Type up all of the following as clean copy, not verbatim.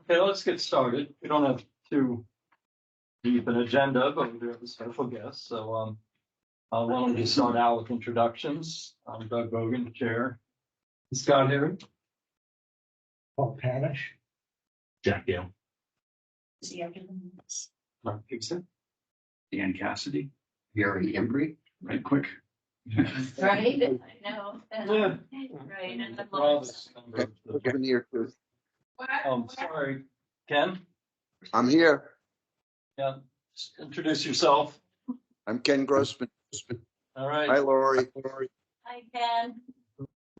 Okay, let's get started. We don't have too deep an agenda, but we do have a special guest. So why don't we start out with introductions? I'm Doug Bogan, Chair. Scott Harry. Paul Panish. Jack Dale. Mark Gibson. Dan Cassidy. Gary Embry. Right quick. Right, I know. Yeah. Right, and the Rob's member of the- Given here too. Sorry, Ken. I'm here. Yeah, just introduce yourself. I'm Ken Grossman. All right. Hi, Lori. Hi, Ken.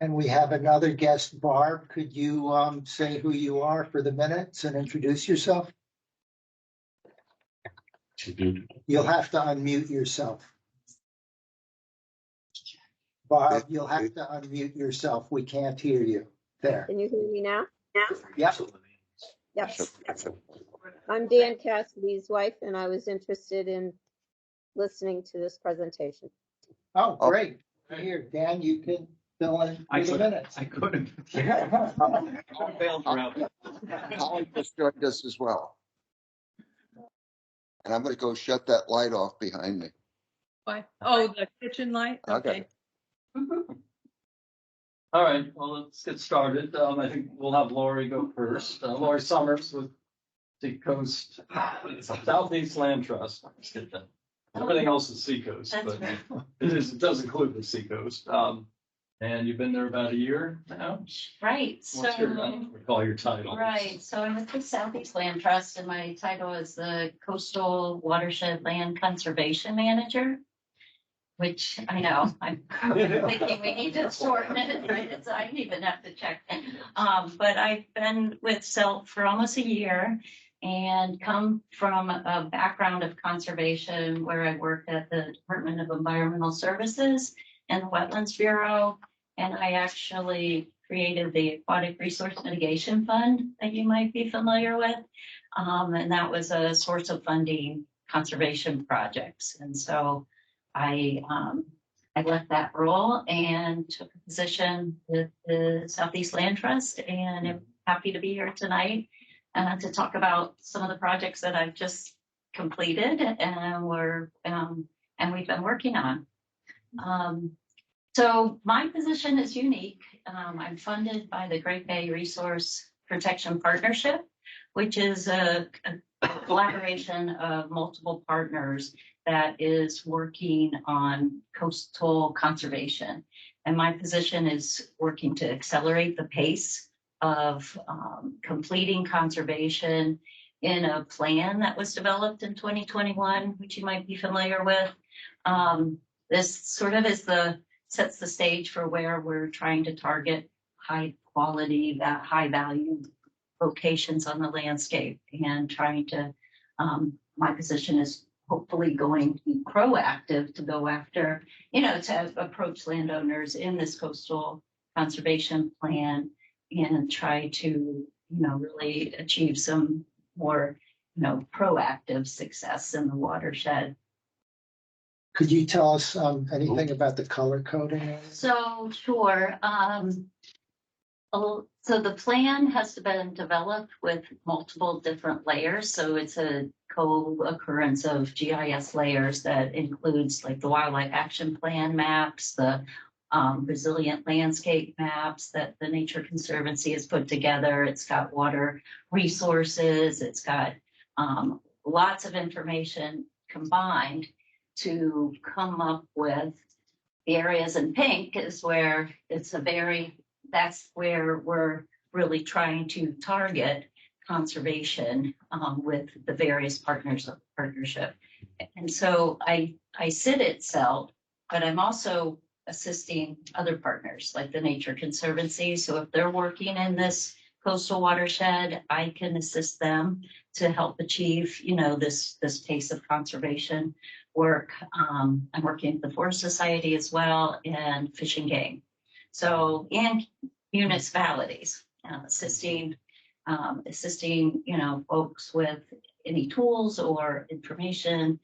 And we have another guest, Barb. Could you say who you are for the minutes and introduce yourself? You'll have to unmute yourself. Barb, you'll have to unmute yourself. We can't hear you. There. Can you hear me now? Yep. Yes. I'm Dan Cassidy's wife, and I was interested in listening to this presentation. Oh, great. Here, Dan, you can fill in for the minutes. I couldn't. All failed throughout. Holly just joined us as well. And I'm going to go shut that light off behind me. Why? Oh, the kitchen light? Okay. All right, well, let's get started. I think we'll have Lori go first. Lori Summers with Seacoast Southeast Land Trust. Let's get that. Everything else is Seacoast, That's but right. it does include the Seacoast. And you've been there about a year now? Right, What's your, I so, don't recall your title. right, so I'm with the Southeast Land Trust, and my title is the Coastal Watershed Land Conservation Manager, which I know, I'm thinking we need to shorten it, right? I didn't even have to check. But I've been with SELT for almost a year and come from a background of conservation where I worked at the Department of Environmental Services and the Wetlands Bureau. And I actually created the Aquatic Resource Mitigation Fund that you might be familiar with. And that was a source of funding conservation projects. And so I left that role and took a position with the Southeast Land Trust, and I'm happy to be here tonight to talk about some of the projects that I've just completed and we've been working on. So my position is unique. I'm funded by the Great Bay Resource Protection Partnership, which is a collaboration of multiple partners that is working on coastal conservation. And my position is working to accelerate the pace of completing conservation in a plan that was developed in 2021, which you might be familiar with. This sort of sets the stage for where we're trying to target high quality, that high value locations on the landscape, and trying to, my position is hopefully going to be proactive to go after, to approach landowners in this coastal conservation plan and try to, really achieve some more, proactive success in the watershed. Could you tell us anything about the color coding? So sure. So the plan has been developed with multiple different layers. So it's a co-occurrence of GIS layers that includes like the Wildlife Action Plan maps, the resilient landscape maps that the Nature Conservancy has put together. It's got water resources. It's got lots of information combined to come up with the areas in pink is where that's where we're really trying to target conservation with the various partners of the partnership. And so I sit at SELT, but I'm also assisting other partners like the Nature Conservancy. So if they're working in this coastal watershed, I can assist them to help achieve, this pace of conservation work. I'm working with the Forest Society as well and Fish and Game. So, and municipalities, assisting, folks with any tools or information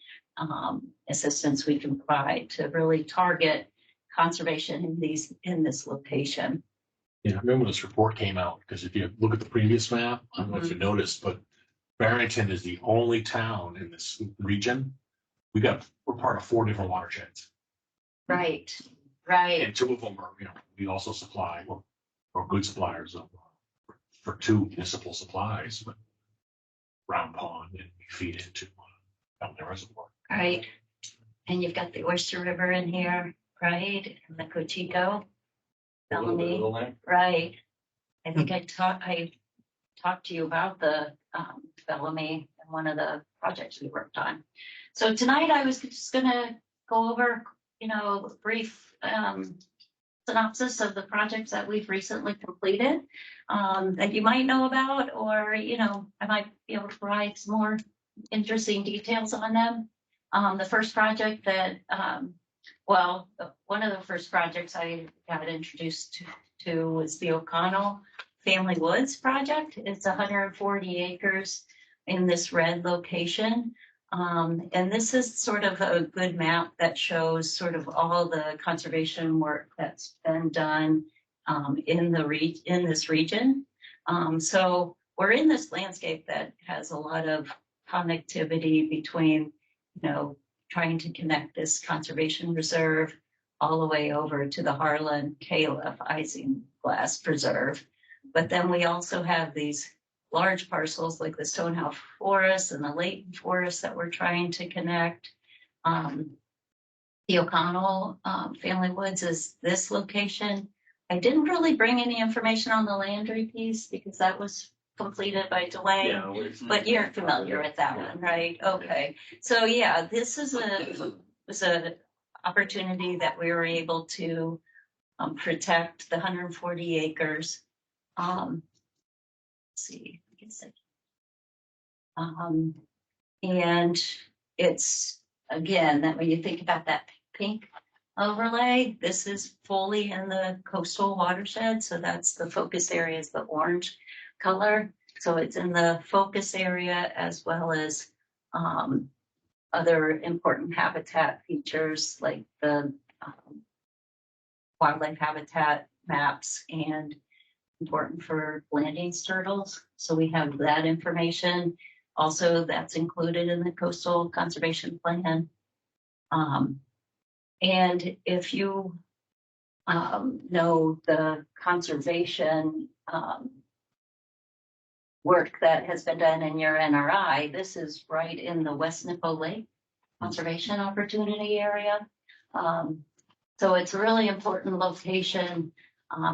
assistance we can provide to really target conservation in this location. Yeah, I remember when this report came out, because if you look at the previous map, I don't know if you noticed, but Barrington is the only town in this region. We're part of 4 different watersheds. Right, right. And 2 of them are, we also supply, or good suppliers of, for 2 municipal supplies, but Round Pond, and we feed into down the reservoir. Right. And you've got the Oyster River in here, right? And the Cochico. A little bit of the Bellamy, land. right. I think I talked to you about the Bellamy and one of the projects we worked on. So tonight I was just gonna go over, a brief synopsis of the projects that we've recently completed that you might know about, or, I might be able to provide some more interesting details on them. The first project that, one of the first projects I got introduced to was the O'Connell Family Woods project. It's 140 acres in this red location. And this is sort of a good map that shows sort of all the conservation work that's been done in this region. So we're in this landscape that has a lot of connectivity between, trying to connect this conservation reserve all the way over to the Harlan Caliph Isinglass Preserve. But then we also have these large parcels like the Stonehouse Forest and the Layton Forest that we're trying to connect. The O'Connell Family Woods is this location. I didn't really bring any information on the Landry piece because that was completed by Dwayne, but you're familiar with that one, right? Okay. So yeah, this is was a opportunity that we were able to protect the 140 acres. Let's see, and it's, again, that when you think about that pink overlay, this is fully in the coastal watershed. So that's the focus area is the orange color. So it's in the focus area as well as other important habitat features like the wildlife habitat maps and important for landing turtles. So we have that information. Also, that's included in the coastal conservation plan. And if you know the conservation work that has been done in your NRI, this is right in the West Nippo Lake Conservation Opportunity Area. So it's a really important location.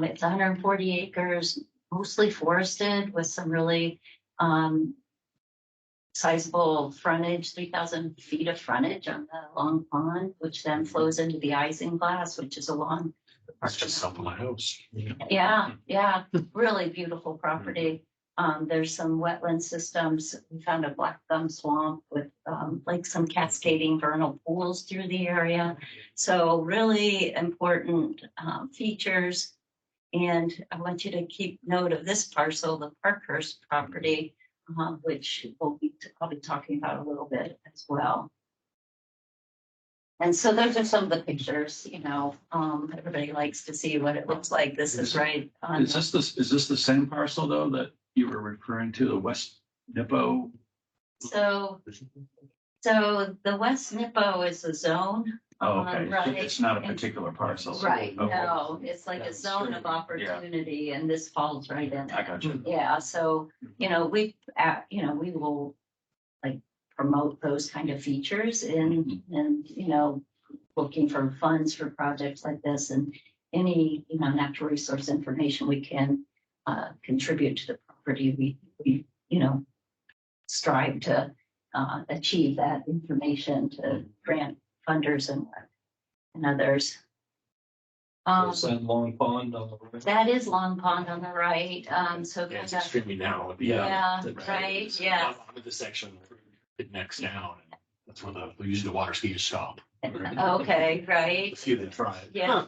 It's 140 acres, mostly forested with some really sizable frontage, 3,000 feet of frontage on the Long Pond, which then flows into the Isinglass, which is along. That's just south of my house. Yeah, really beautiful property. There's some wetland systems. We found a black thumb swamp with like some cascading vernal pools through the area. So really important features. And I want you to keep note of this parcel, the Parkhurst property, which I'll be talking about a little bit as well. And so those are some of the pictures, everybody likes to see what it looks like. This is right on. Is this the same parcel though that you were referring to, the West Nippo? So the West Nippo is a zone. Oh, okay. Right. It's not a particular parcel. Right, Okay. no, it's like a zone of opportunity and this falls right in. I got you. Yeah, so, we will like promote those kind of features and, looking for funds for projects like this and any, natural resource information we can contribute to the property. We strive to achieve that information to grant funders and others. Is that Long Pond on the right? That is Long Pond on the right. So Yeah, it's kind of, extremely narrow. yeah, Right. right, yeah. I'm the section it necks down. And that's where usually the water skiers stop. Okay, right. A few that try it. Yeah.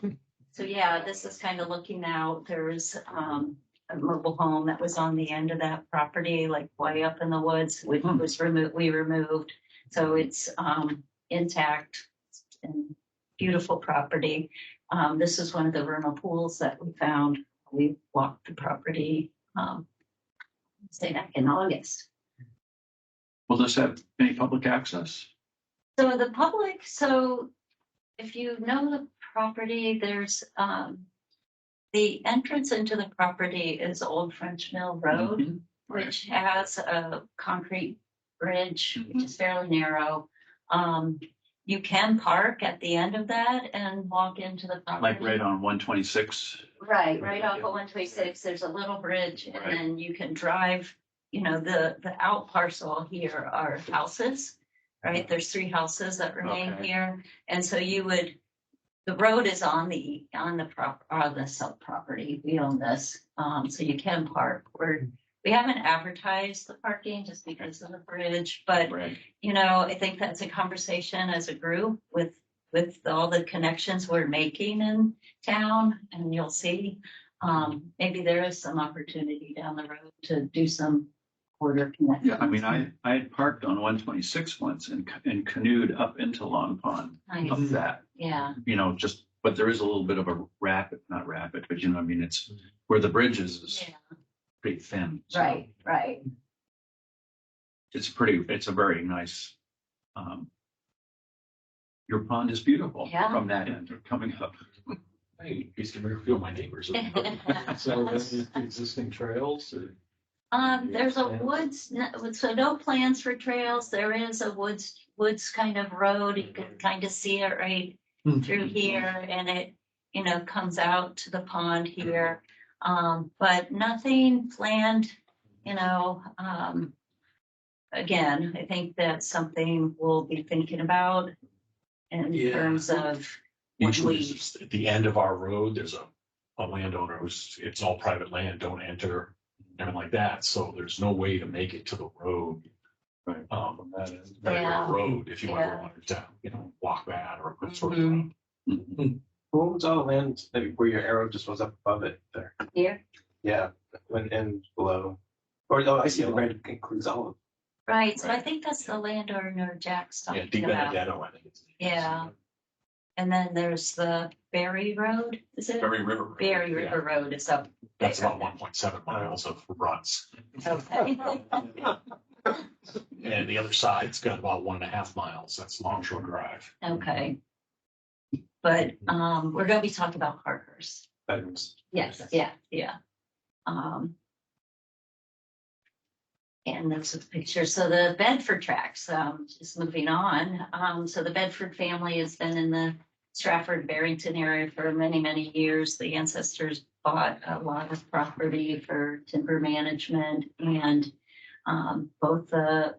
So yeah, this is kind of looking out. There's a mobile home that was on the end of that property, like way up in the woods, which was we removed. So it's intact and beautiful property. This is one of the vernal pools that we found we walked the property, say back in August. Will this have any public access? So the public, so if you know the property, there's, the entrance into the property is Old French Mill Road, Mhm. Right. which has a concrete bridge, which is fairly narrow. You can park at the end of that and walk into the property. Like right on 126. Right off of 126, there's a little bridge and Right. then you can drive, the out parcel here are houses, right? There's 3 houses that remain Okay. here. And so the road is on the sub property. We own this. So you can park. We haven't advertised the parking just because of the bridge, but Right. I think that's a conversation as a group with all the connections we're making in town, and you'll see, maybe there is some opportunity down the road to do some border connections. Yeah, I mean, I had parked on 126 once and canoed up into Long Pond, up Nice. that, Yeah, but there is a little bit of a not rapid, but I mean, it's where the bridge is yeah, pretty thin. So right. it's a very nice, your pond is beautiful Yeah. from that end coming up. Hey, he's gonna feel my neighbors. So any existing trails or? There's a woods, so no plans for trails. There is a woods kind of road. You can kind of see it right through here, and it, comes out to the pond here. But nothing planned, again, I think that's something we'll be thinking about in Yeah. terms of when Usually we, it's just at the end of our road, there's a landowner it's all private land, don't enter, anything like that. So there's no way to make it to the road. Right. Regular Yeah. road, if you Yeah. ever wanted to, walk that or go sort of. Mhm. Mhm. What was all the land where your arrow just was up above it there? here, Yeah, when and below. Or I see the red includes all of right, so I Right. think that's the landowner Jack's Yeah, talking Deep about. Benedetto, I think it's. Yeah. And then there's the Berry Road, is it? Berry River. Road, Berry yeah. River Road is up. That's there. about 1.7 miles of ruts. Okay. And the other side's got about 1.5 miles. That's Longshore Drive. Okay. But, we're gonna be talking about Parkhurst. bedrooms. Yes, yeah. And that's a picture. So the Bedford tracks, just moving on. So the Bedford family has been in the Stratford Barrington area for many, many years. The ancestors bought a lot of property for timber management, and both the,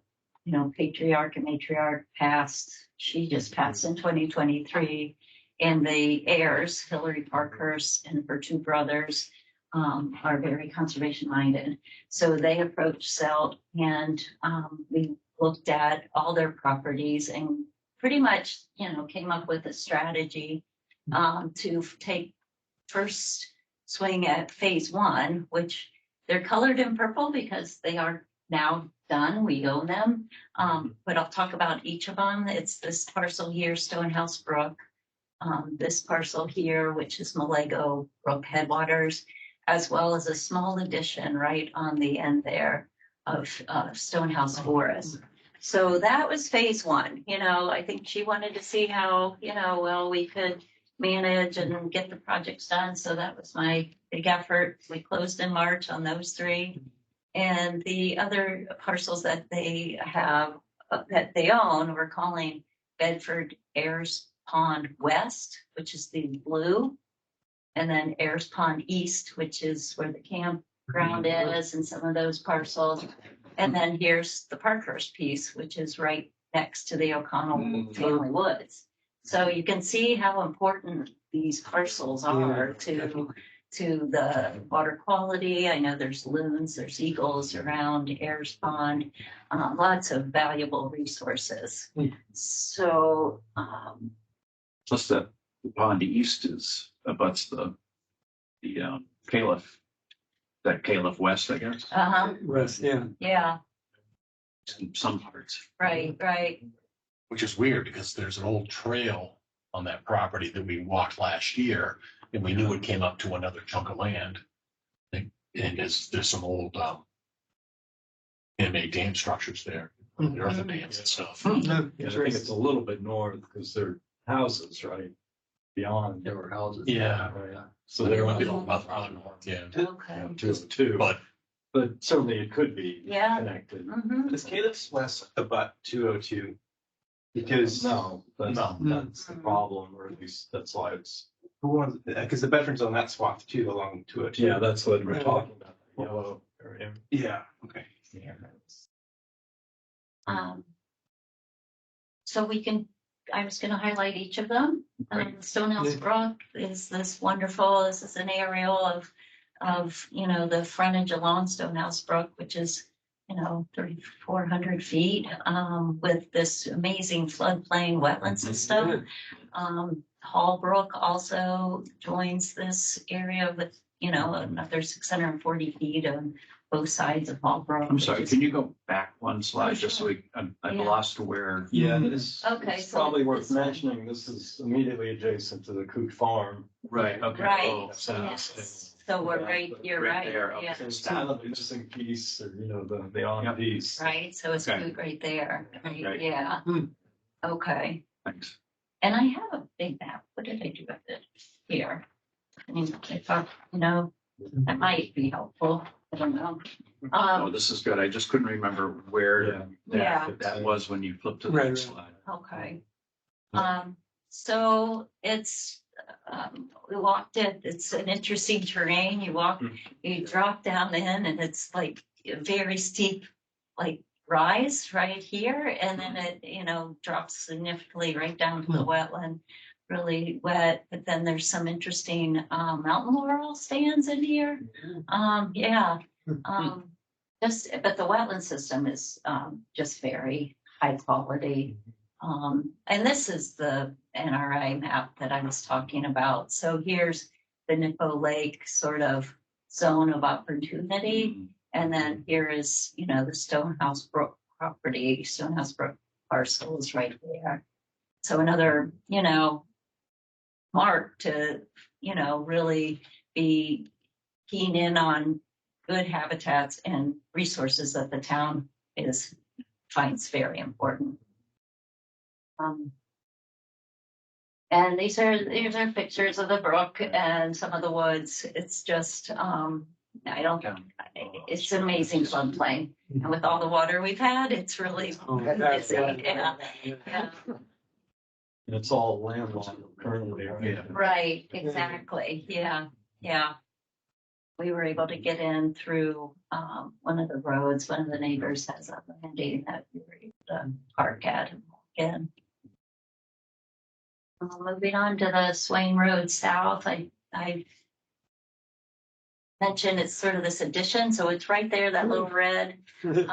patriarch and matriarch passed. She just passed in 2023. And the heirs, Hillary Parkhurst and her 2 brothers, are very conservation minded. So they approached CELT, and we looked at all their properties and pretty much, came up with a strategy to take first swing at phase 1, which they're colored in purple because they are now done. We own them. But I'll talk about each of them. It's this parcel here, Stonehouse Brook. This parcel here, which is Malego Brook Headwaters, as well as a small addition right on the end there of Stonehouse Forest. So that was phase 1. I think she wanted to see how, we could manage and get the projects done. So that was my big effort. We closed in March on those 3. And the other parcels that they have, that they own, we're calling Bedford Ayers Pond West, which is the blue, and then Ayers Pond East, which is where the campground is, and some of those parcels. And then here's the Parkhurst piece, which is right next to the O'Connell family woods. So you can see how important these parcels are to the water quality. I know there's loons, there's eagles around Ayers Pond, lots of valuable resources. So, Plus that the pond east abuts the Caliph, that Caliph West, I guess, West, yeah. yeah, in some parts. right. Which is weird because there's an old trail on that property that we walked last year, and we knew it came up to another chunk of land. And there's some old, man-made dam structures there, earthen dams and stuff. Yeah, I think it's a little bit north because they're houses, right? Beyond. There were houses. Yeah. So they're on Yeah. Okay. 202, but certainly it could be Yeah. connected. Mhm. Does Caleb's West abut 202? Because No, that's, No. that's the problem, or at least that's why it's, because the veterans on that swath too along 202. yeah, that's what we're talking about, the yellow area. Yeah. Okay. So I was gonna highlight each of them. Stonehouse Brook is this wonderful, this is an aerial of, the frontage along Stonehouse Brook, which is, 3,400 feet, with this amazing floodplain wetland system. Hall Brook also joins this area with, another 640 feet on both sides of Hall Brook. I'm sorry, which is- can you go back one slide, Oh, just so sure. I've Yeah. lost where. Yeah, it's Okay, so probably worth this one. mentioning, this is immediately adjacent to the Coot Farm. Right, okay. Right, Oh, yes. So we're right, you're Right right, there, okay. yeah. It's kind of the missing piece, or, the on Yep. piece. Right, so it's Okay. good right there, right, Right. yeah. Okay, Thanks. and I have a big map, what did I do with it? Here. I mean, I thought, that might be helpful, I don't know. Oh, this is good. I just couldn't remember where Yeah. that was when you flipped to the Right, next right. slide. Okay. So it's, we walked it, it's an interesting terrain. You drop down in and it's like a very steep, like rise right here. And then it, drops significantly right down to the wetland, really wet. But then there's some interesting, mountain laurel stands in here. Yeah. But the wetland system is, just very high quality. And this is the NRI map that I was talking about. So here's the Nippo Lake sort of zone of opportunity. And then here is, the Stonehouse Brook property, Stonehouse Brook parcel is right there. So another, mark to, really be keen in on good habitats and resources that the town finds very important. And these are pictures of the brook and some of the woods. It's just, it's an amazing floodplain. And with all the water we've had, it's really busy. Yeah. And it's all landlocked currently, right? Yeah. Right, exactly. Yeah. We were able to get in through one of the roads. One of the neighbors has a landing that we were able to park at and walk in. Moving on to the Swain Road South, I mentioned it's sort of this addition, so it's right there, that little red. It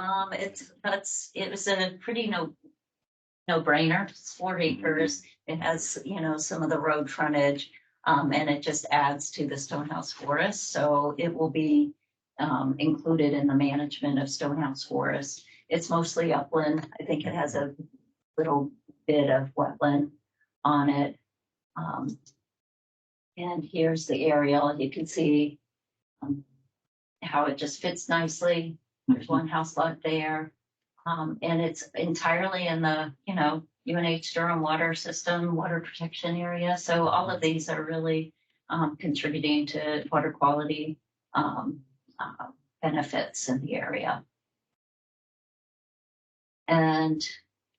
was a pretty no-brainer. It's 4 acres. It has, some of the road frontage, and it just adds to the Stonehouse Forest. So it will be included in the management of Stonehouse Forest. It's mostly upland. I think it has a little bit of wetland on it. And here's the aerial. You can see how it just fits nicely. There's one house lot there. And it's entirely in the, UNH Durham water system, water protection area. So all of these are really contributing to water quality benefits in the area. And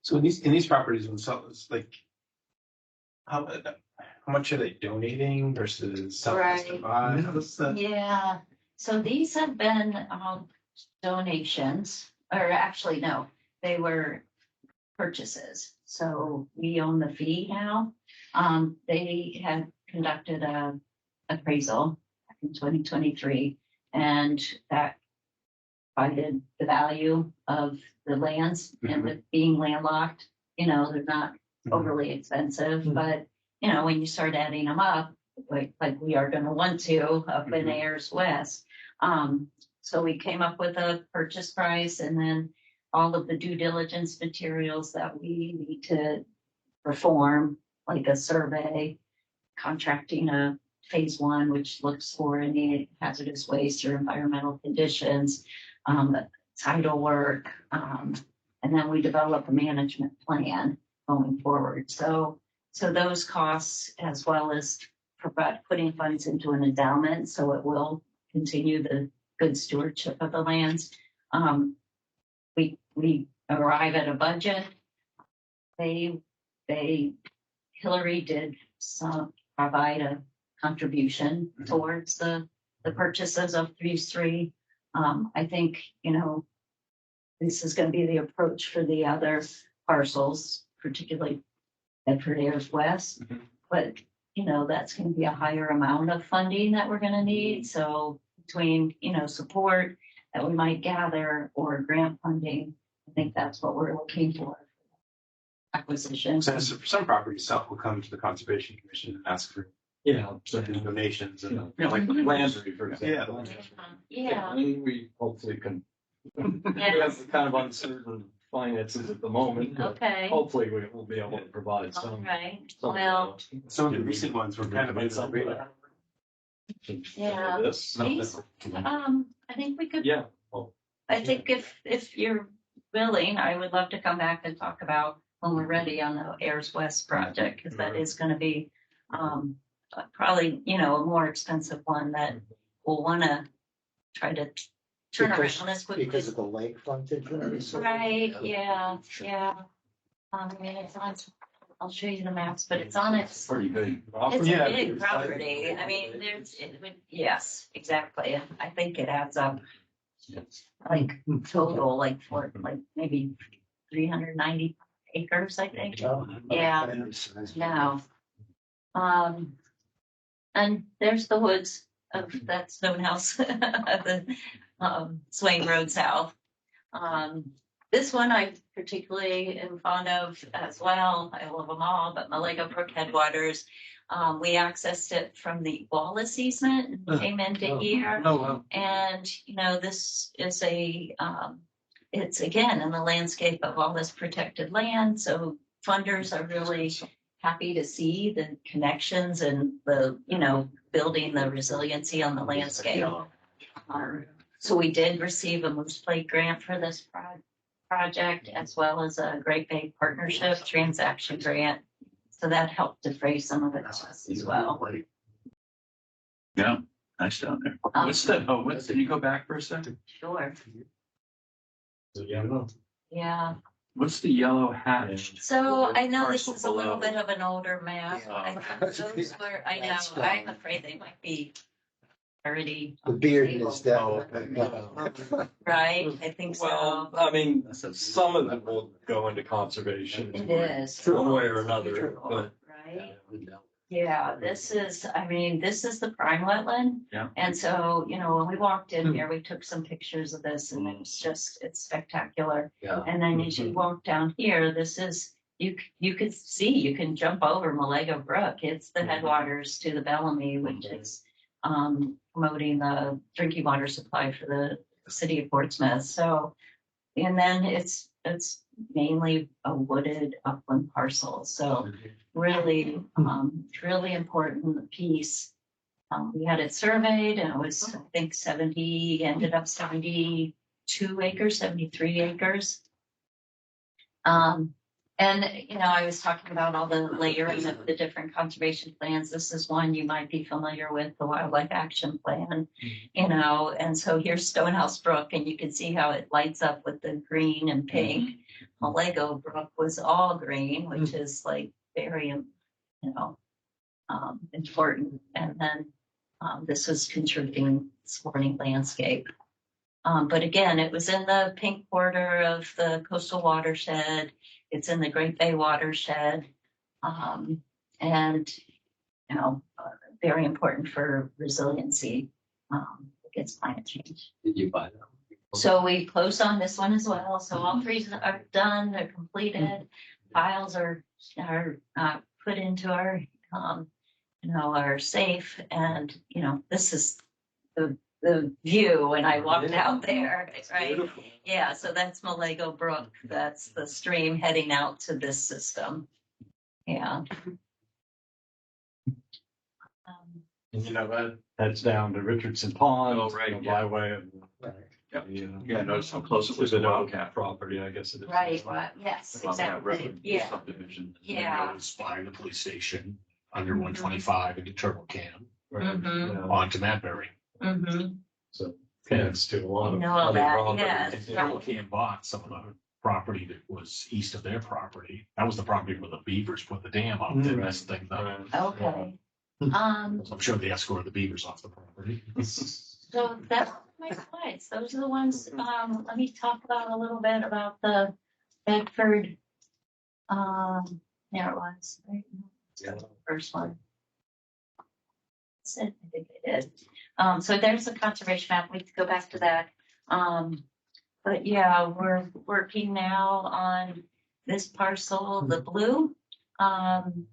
So in these properties themselves, like how much are they donating versus selling? Right. Yeah, so these have been donations, or actually, no, they were purchases. So we own the fee now. They had conducted a appraisal back in 2023, and that provided the value of the lands and with being landlocked, they're not overly expensive, but when you start adding them up, like we are going to want to up in Ayers West. So we came up with a purchase price and then all of the due diligence materials that we need to perform, like a survey, contracting a phase one, which looks for any hazardous waste or environmental conditions, tidal work, and then we develop a management plan going forward. So those costs, as well as putting funds into an endowment, so it will continue the good stewardship of the lands. We arrive at a budget. Hillary did provide a contribution towards the purchases of these three. I think, this is going to be the approach for the other parcels, particularly Bedford Airs West. But, that's going to be a higher amount of funding that we're going to need. So between, support that we might gather or grant funding, I think that's what we're looking for. Acquisition. So for some properties, South will come to the Conservation Commission and ask for donations and like Landry, for example. Yeah. I mean, we hopefully can. We have kind of uncertain finances at the moment. But Okay. hopefully we will be able to provide All some. right. some, Well, some of the recent ones were kind of under the radar. Yeah. This. these, I think we could. Yeah. I think if you're willing, I would love to come back and talk about when we're ready on the Airs West project, because that is going to be probably, a more expensive one that we'll want to try to turn around as quickly. Because of the lake frontage. Right, yeah. I mean, it's on, I'll show you the maps, but it's on its, Pretty big. it's Yeah. a big property. I mean, yes, exactly. I think it adds up like total, for maybe 390 acres, I think. Yeah. Now, and there's the woods of that stone house, the Swain Road South. This one I particularly am fond of as well. I love them all, but Malaga Brook Headwaters, we accessed it from the Wallace easement and came into here. Oh, wow. And, this is it's again in the landscape of all this protected land. So funders are really happy to see the connections and the, building the resiliency on the landscape. So we did receive a Moose Plate grant for this project, as well as a Great Bay Partnership transaction grant. So that helped defray some of the costs as well. Yeah, nice down there. Can you go back for a second? Sure. Yeah. Yeah. What's the yellow hatched? So I know this Parcel is a little below. bit of an older map. Yeah. Those were, I know, That's I'm gone. afraid they might be already. The beard is disabled. down. Right, I think Well, so. I mean, some of them will go into conservation. It is. One way or another, True, but. Right? Yeah, this is the prime wetland. Yeah. And so, when we walked in here, we took some pictures of this and it's spectacular. Yeah. And then as you walk down here, this is, you could see, you can jump over Malaga Brook. It's the headwaters to the Bellamy, which is promoting the drinking water supply for the city of Portsmouth. So, and then it's mainly a wooded upland parcel. So really, really important piece. We had it surveyed and it was, I think, ended up 72 acres, 73 acres. And, I was talking about all the layering of the different conservation plans. This is one you might be familiar with, the Wildlife Action Plan, and so here's Stonehouse Brook, and you can see how it lights up with the green and pink. Malago Brook was all green, which is very, important. And then this was contributing supporting landscape. But again, it was in the pink border of the coastal watershed. It's in the Great Bay watershed. And, very important for resiliency against climate change. Did you buy that? So we closed on this one as well. So all three are done, they're completed. Files are put into our, our safe. And, this is the view when I walked out there, right? Beautiful. Yeah, so that's Malago Brook. That's the stream heading out to this system. Yeah. And that heads down to Richardson Pond. Oh, right, the yeah. Byway of. Yep. You know, Yeah, notice how close it was to to the Wildcat. property, I guess it is. Right, yes, Wildcat exactly, River yeah, subdivision. yeah. It was by the police station, under 125 into Turtle Cam, Right, Mhm. yeah. onto Madbury. Mm-hmm. So, connects to a lot of. Know all other that, properties. yes. Yeah. Turtle Cam bought some of the property that was east of their property. That was the property where the beavers put the dam up there, messed things up. Right. Okay. I'm sure they escorted the beavers off the property. So that's my slides. Those are the ones, let me talk about a little bit about the Bedford. There it was. Right? Yeah. First one. That's it. I think I did. So there's the conservation map. We can go back to that. But yeah, we're working now on this parcel, the blue.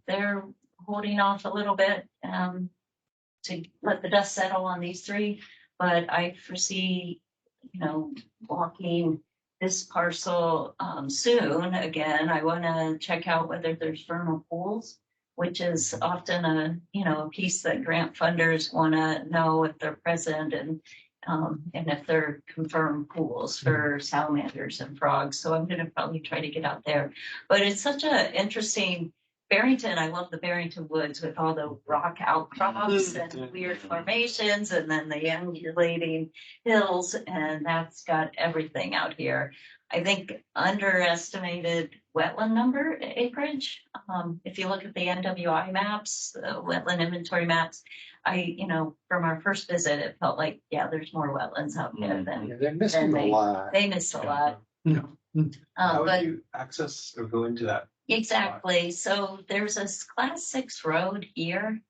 They're holding off a little bit, to let the dust settle on these three. But I foresee, walking this parcel soon. Again, I want to check out whether there's vernal pools, which is often a piece that grant funders want to know if they're present and if they're confirmed pools for salamanders and frogs. So I'm going to probably try to get out there. But it's such a interesting. Barrington, I love the Barrington Woods with all the rock outcrops and weird formations and then the undulating hills, and that's got everything out here. I think underestimated wetland number acreage. If you look at the NWI maps, the wetland inventory maps, from our first visit, it felt like, yeah, there's more wetlands out there than They're missing a lot. they missed a lot. How would But you access or go into that? exactly. So there's a class 6 road here.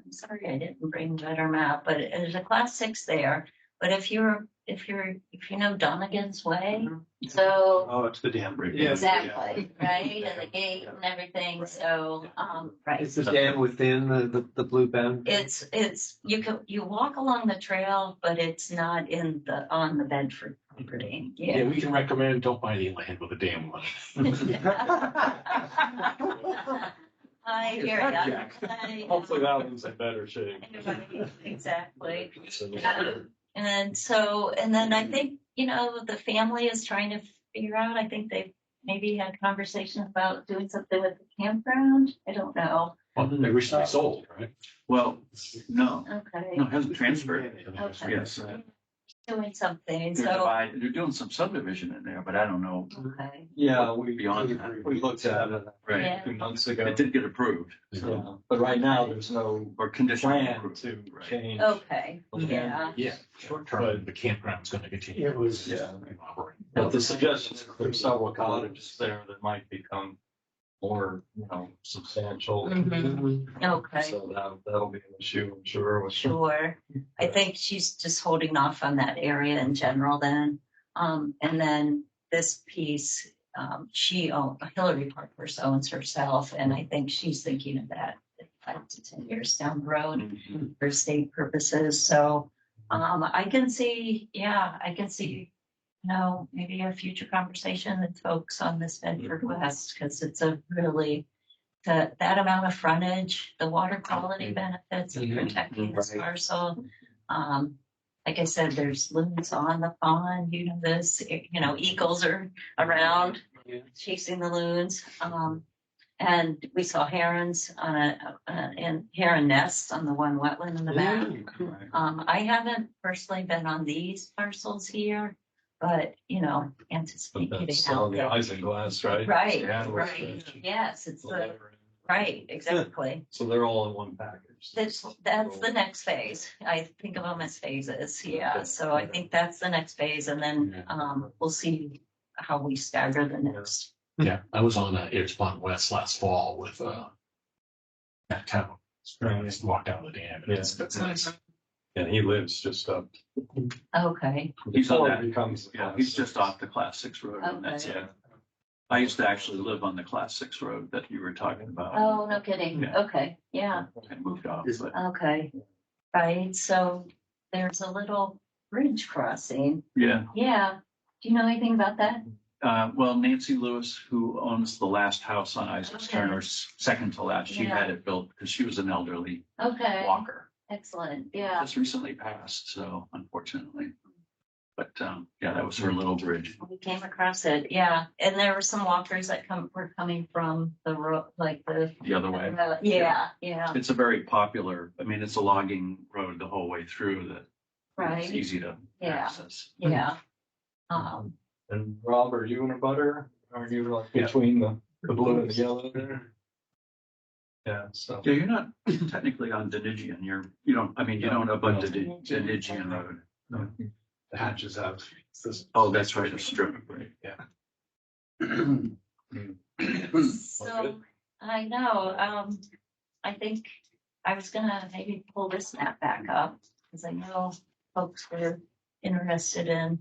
I'm sorry I didn't bring a better map, but there's a class 6 there. But if you know Donegan's Way, so Oh, it's the dam bridge. exactly, right, and the gate and everything. So right. Is the dam within the blue band? It's you walk along the trail, but it's not on the Bedford property. Yeah, we can recommend, don't buy any land with a dam on it. I hear ya. Hopefully that one's in better shape. Exactly. And then I think, the family is trying to figure out, I think they maybe had conversations about doing something with the campground. I don't know. Well, they recently sold, right? Well, no, Okay. no, it hasn't transferred. Okay. Yes. Doing something, They're doing some subdivision in there, but I don't know. okay. Yeah, Beyond that. we looked at it Right. Yeah. 2 months ago. It did get approved. Yeah, but right now, there's no Or conditional plan approved. to Right. change. Okay, yeah. Yeah, short term, the campground's gonna continue. It was, Yeah. Operate. But the suggestion is there's several cottages there that might become more, substantial. Okay. So that'll be an issue, I'm sure. Sure. I think she's just holding off on that area in general then. And then this piece, Hillary Parkhurst owns herself, and I think she's thinking of that 5 to 10 years down the road for state purposes. So I can see, maybe a future conversation with folks on this Bedford West, because it's a really that amount of frontage, the water quality benefits of protecting this parcel. Like I said, there's loons on the pond, this, eagles are around chasing the loons. And we saw herons in heron nests on the one wetland in the back. I haven't personally been on these parcels here, but anticipate But getting that's out on the there. isinglass, right? Right, Yeah. right. Yes, it's right, exactly. So they're all in one package. That's the next phase. I think of them as phases. Yeah. So I think that's the next phase, and then we'll see how we stagger the next. Yeah, I was on Ayers Pond West last fall with that town. Just walked down the dam. And it's nice. And he lives just up. Okay. He's on Before that. it becomes. Yeah, he's just off the class 6 road. And that's Okay. it. I used to actually live on the class 6 road that you were talking about. Oh, no kidding. Yeah. Okay. Yeah. I moved off, but Okay. Right. So there's a little bridge crossing. yeah. Yeah. Do you know anything about that? Well, Nancy Lewis, who owns the last house on Isaacs Okay. Turner's second to last, she Yeah. had it built because she was an elderly Okay. walker. Excellent, yeah. Just recently passed, so unfortunately. But, yeah, that was her little bridge. We came across it, yeah, and there were some walkers that were coming from the road, like The other way. yeah. It's a very popular, I mean, it's a logging road the whole way through that. Right. It's easy to Yeah. access. Yeah. And Rob, are you in a butter? Are you like between the blue and the yellow there? Yeah, so. Yeah, you're not technically on Danigian, you don't abut Danigian Road. No. The hatches have this. Oh, that's right, a strip, right? Yeah. So, I know, I think I was gonna maybe pull this map back up, because I know folks were interested in,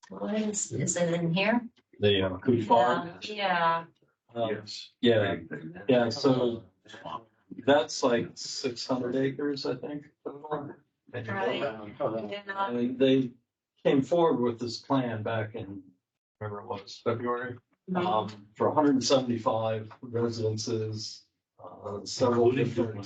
what is it in here? The Coot Farm. Yeah, Yes. Yeah, yeah, so that's like 600 acres, I think. right, yeah, And they came forward with this plan back in, whatever it was, February, for 175 residences, several different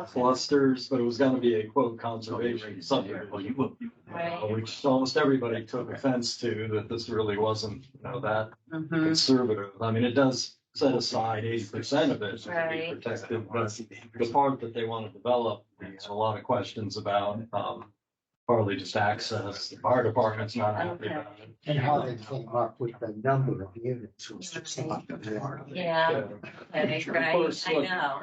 clusters, but it was gonna be a quote conservation subdivision, right. which almost everybody took offense to, that this really wasn't, that Mhm. conservative. I mean, it does set aside 80% of it to be Right. protected, but the part that they want to develop, there's a lot of questions about, partly just access. The fire department's not happy about it. And how they came up with the number of units was just not the Yeah, okay, Of right, course, I look, know,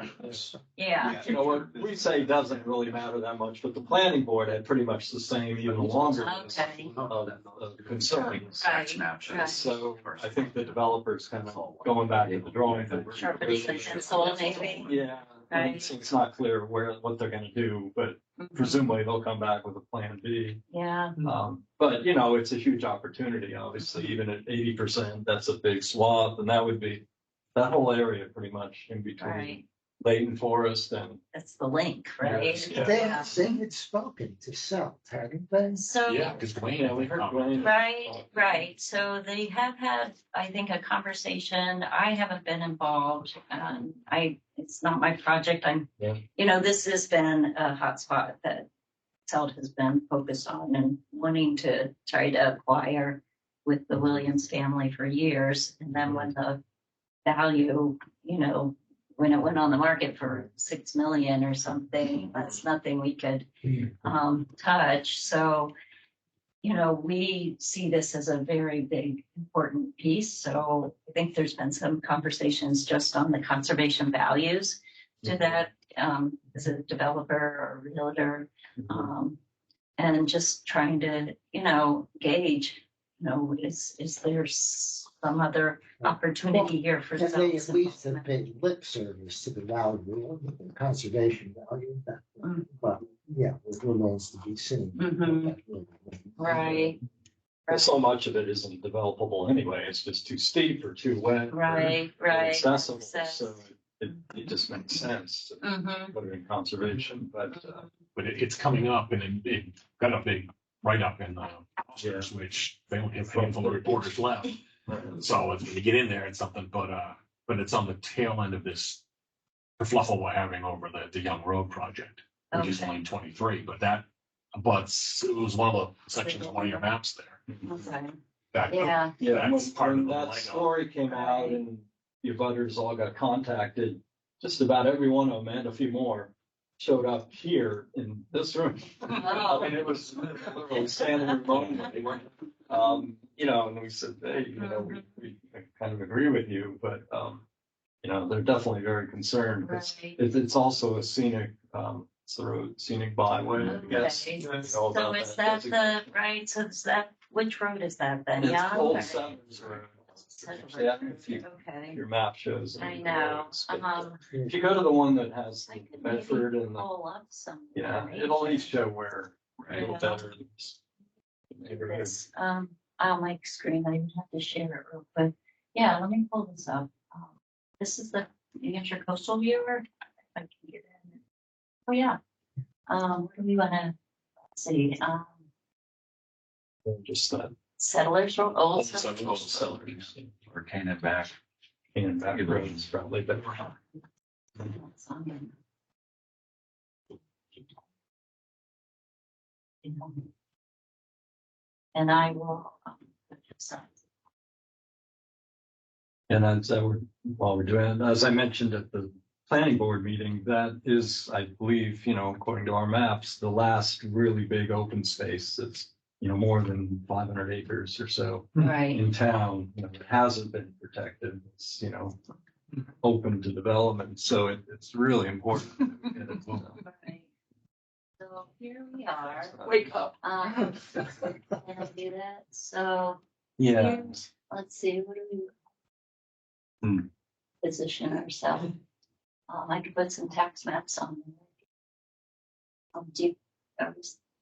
yeah, You know, what we say doesn't really matter that much, but the planning board had pretty much the same, even longer list okay, of concerns. right. So I think the developers kind of going back to the drawing board. Sharpening the pencil, maybe. Yeah, Right. it's not clear what they're gonna do, but presumably they'll come back with a plan B. Yeah, But it's a huge opportunity, obviously, even at 80%, that's a big swath, and that would be that whole area pretty much in between right, Leighton Forest and. that's the link, right? Yes, yeah. They had spoken to South, hadn't they? So. Yeah, because Dwayne. Yeah, we heard Dwayne. Right. So they have had, I think, a conversation. I haven't been involved. It's not my project. This has been a hotspot that SELD has been focused on and wanting to try to acquire with the Williams family for years. And then when the value, when it went on the market for 6 million or something, that's nothing we could touch. So, we see this as a very big, important piece. So I think there's been some conversations just on the conservation values to that, as a developer or realtor, and just trying to, gauge, is there some other opportunity here for And they at some- least have paid lip service to the value, the conservation value, but yeah, it remains to be seen. Mhm. Right, So much of it isn't developable anyway, it's just too steep or too wet. right. Or accessible, so it just makes sense to Mhm. put it in conservation, but. But it's coming up and it got a big write-up in the Oscars, which they only have a handful of reporters left. So if you get in there, it's something, but it's on the tail end of this kerfluffle we're having over the Young Road project, which is Okay. lane 23, but it was one of the sections of one of your maps there. Okay. That- Yeah, Yeah, That's part when of the that lineup. story came out and your butters all got contacted, just about every one of them and a few more showed up here in this room. I mean, it was literally standing room only. And we said, hey, we kind of agree with you, but, they're definitely very concerned. Right. It's also a scenic, it's the road scenic byway, I guess. Okay. You know So about is that which road is that then? It's Yeah. Old Okay. Settlers Road. Settlers. Yeah, if Okay. your map shows. it. I know. If you go to the one that has I the could Bedford maybe and the, pull up some. it'll at least show where a little Yeah. better. Neighborhood. This, on my screen, I even have to share it real quick. Yeah, let me pull this up. This is the New Hampshire Coastal Viewer. If I can get in. Oh, yeah. What do we want to see? Just that. Settlers Road, Old Old Settlers. Settlers. Or Canaan back. And back roads probably better. It's on you know. And I will. So, And as while we're doing it, as I mentioned at the planning board meeting, that is, I believe, according to our maps, the last really big open space that's, more than 500 acres or so right. in town, that hasn't been protected. It's, open to development. So it's really important. to get it, Right. So here we are. Wake up. Can I do that? So Yeah. here's, let's see, what do we position ourselves? I could put some tax maps on there.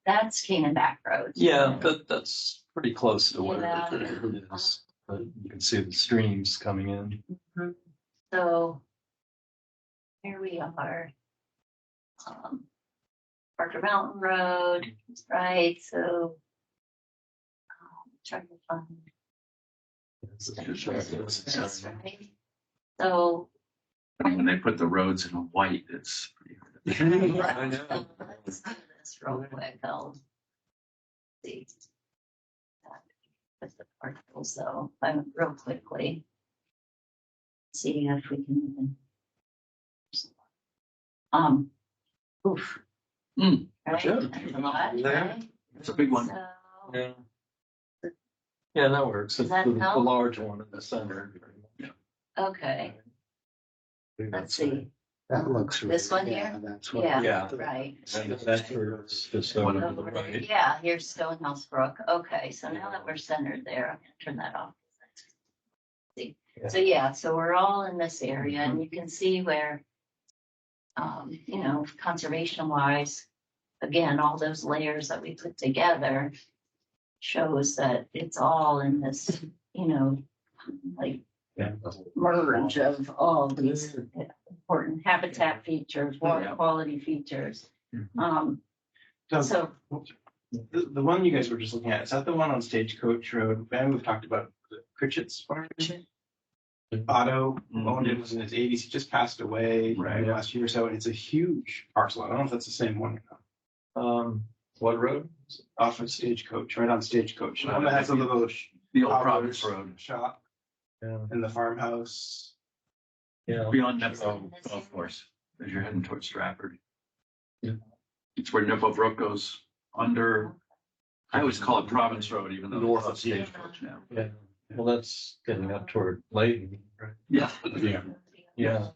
That's Canaan Back Road. Yeah, that's pretty close to where Yeah. it is. But you can see the streams coming in. Mhm. So here we are. Parker Mountain Road, right? So trying to find. That's right. So And when they put the roads in white, it's pretty. I know. so let's do this real quick. I'll see. With the particles though, real quickly. See if we can even. Oof. Right? Sure. That's a lot, Yeah. right? It's a big one. So, Yeah. Yeah, that works. Does It's that the help? large one in the center. okay, let's see. That looks. This one yeah, here? That's what. Yeah, right. And that's where it's just over to the right. Yeah, here's Stonehouse Brook. Okay, so now that we're centered there, I'm gonna turn that off. See, so yeah, so we're all in this area and you can see where, conservation wise, again, all those layers that we put together shows that it's all in this, like Yeah. merge of all these important habitat features, water quality features. So The one you guys were just looking at, is that the one on Stagecoach Road? Ben, we've talked about the Pritchett's farm. Otto owned it, was in his 80s. He just passed away last year or so, and it's a huge parcel. I don't know if that's the same one or not. What road? Off of Stagecoach, right on Stagecoach. The one that has a little The old Providence Province Road. shop Yeah. and the farmhouse. Yeah. Beyond Nippo Golf Course, as you're heading towards Stratford. Yeah. It's where Nippo Brook goes under, I always call it Province Road, even though North it's of Stagecoach now. Yeah. Well, that's getting up toward Layton, right? Yeah. Yeah. Yeah.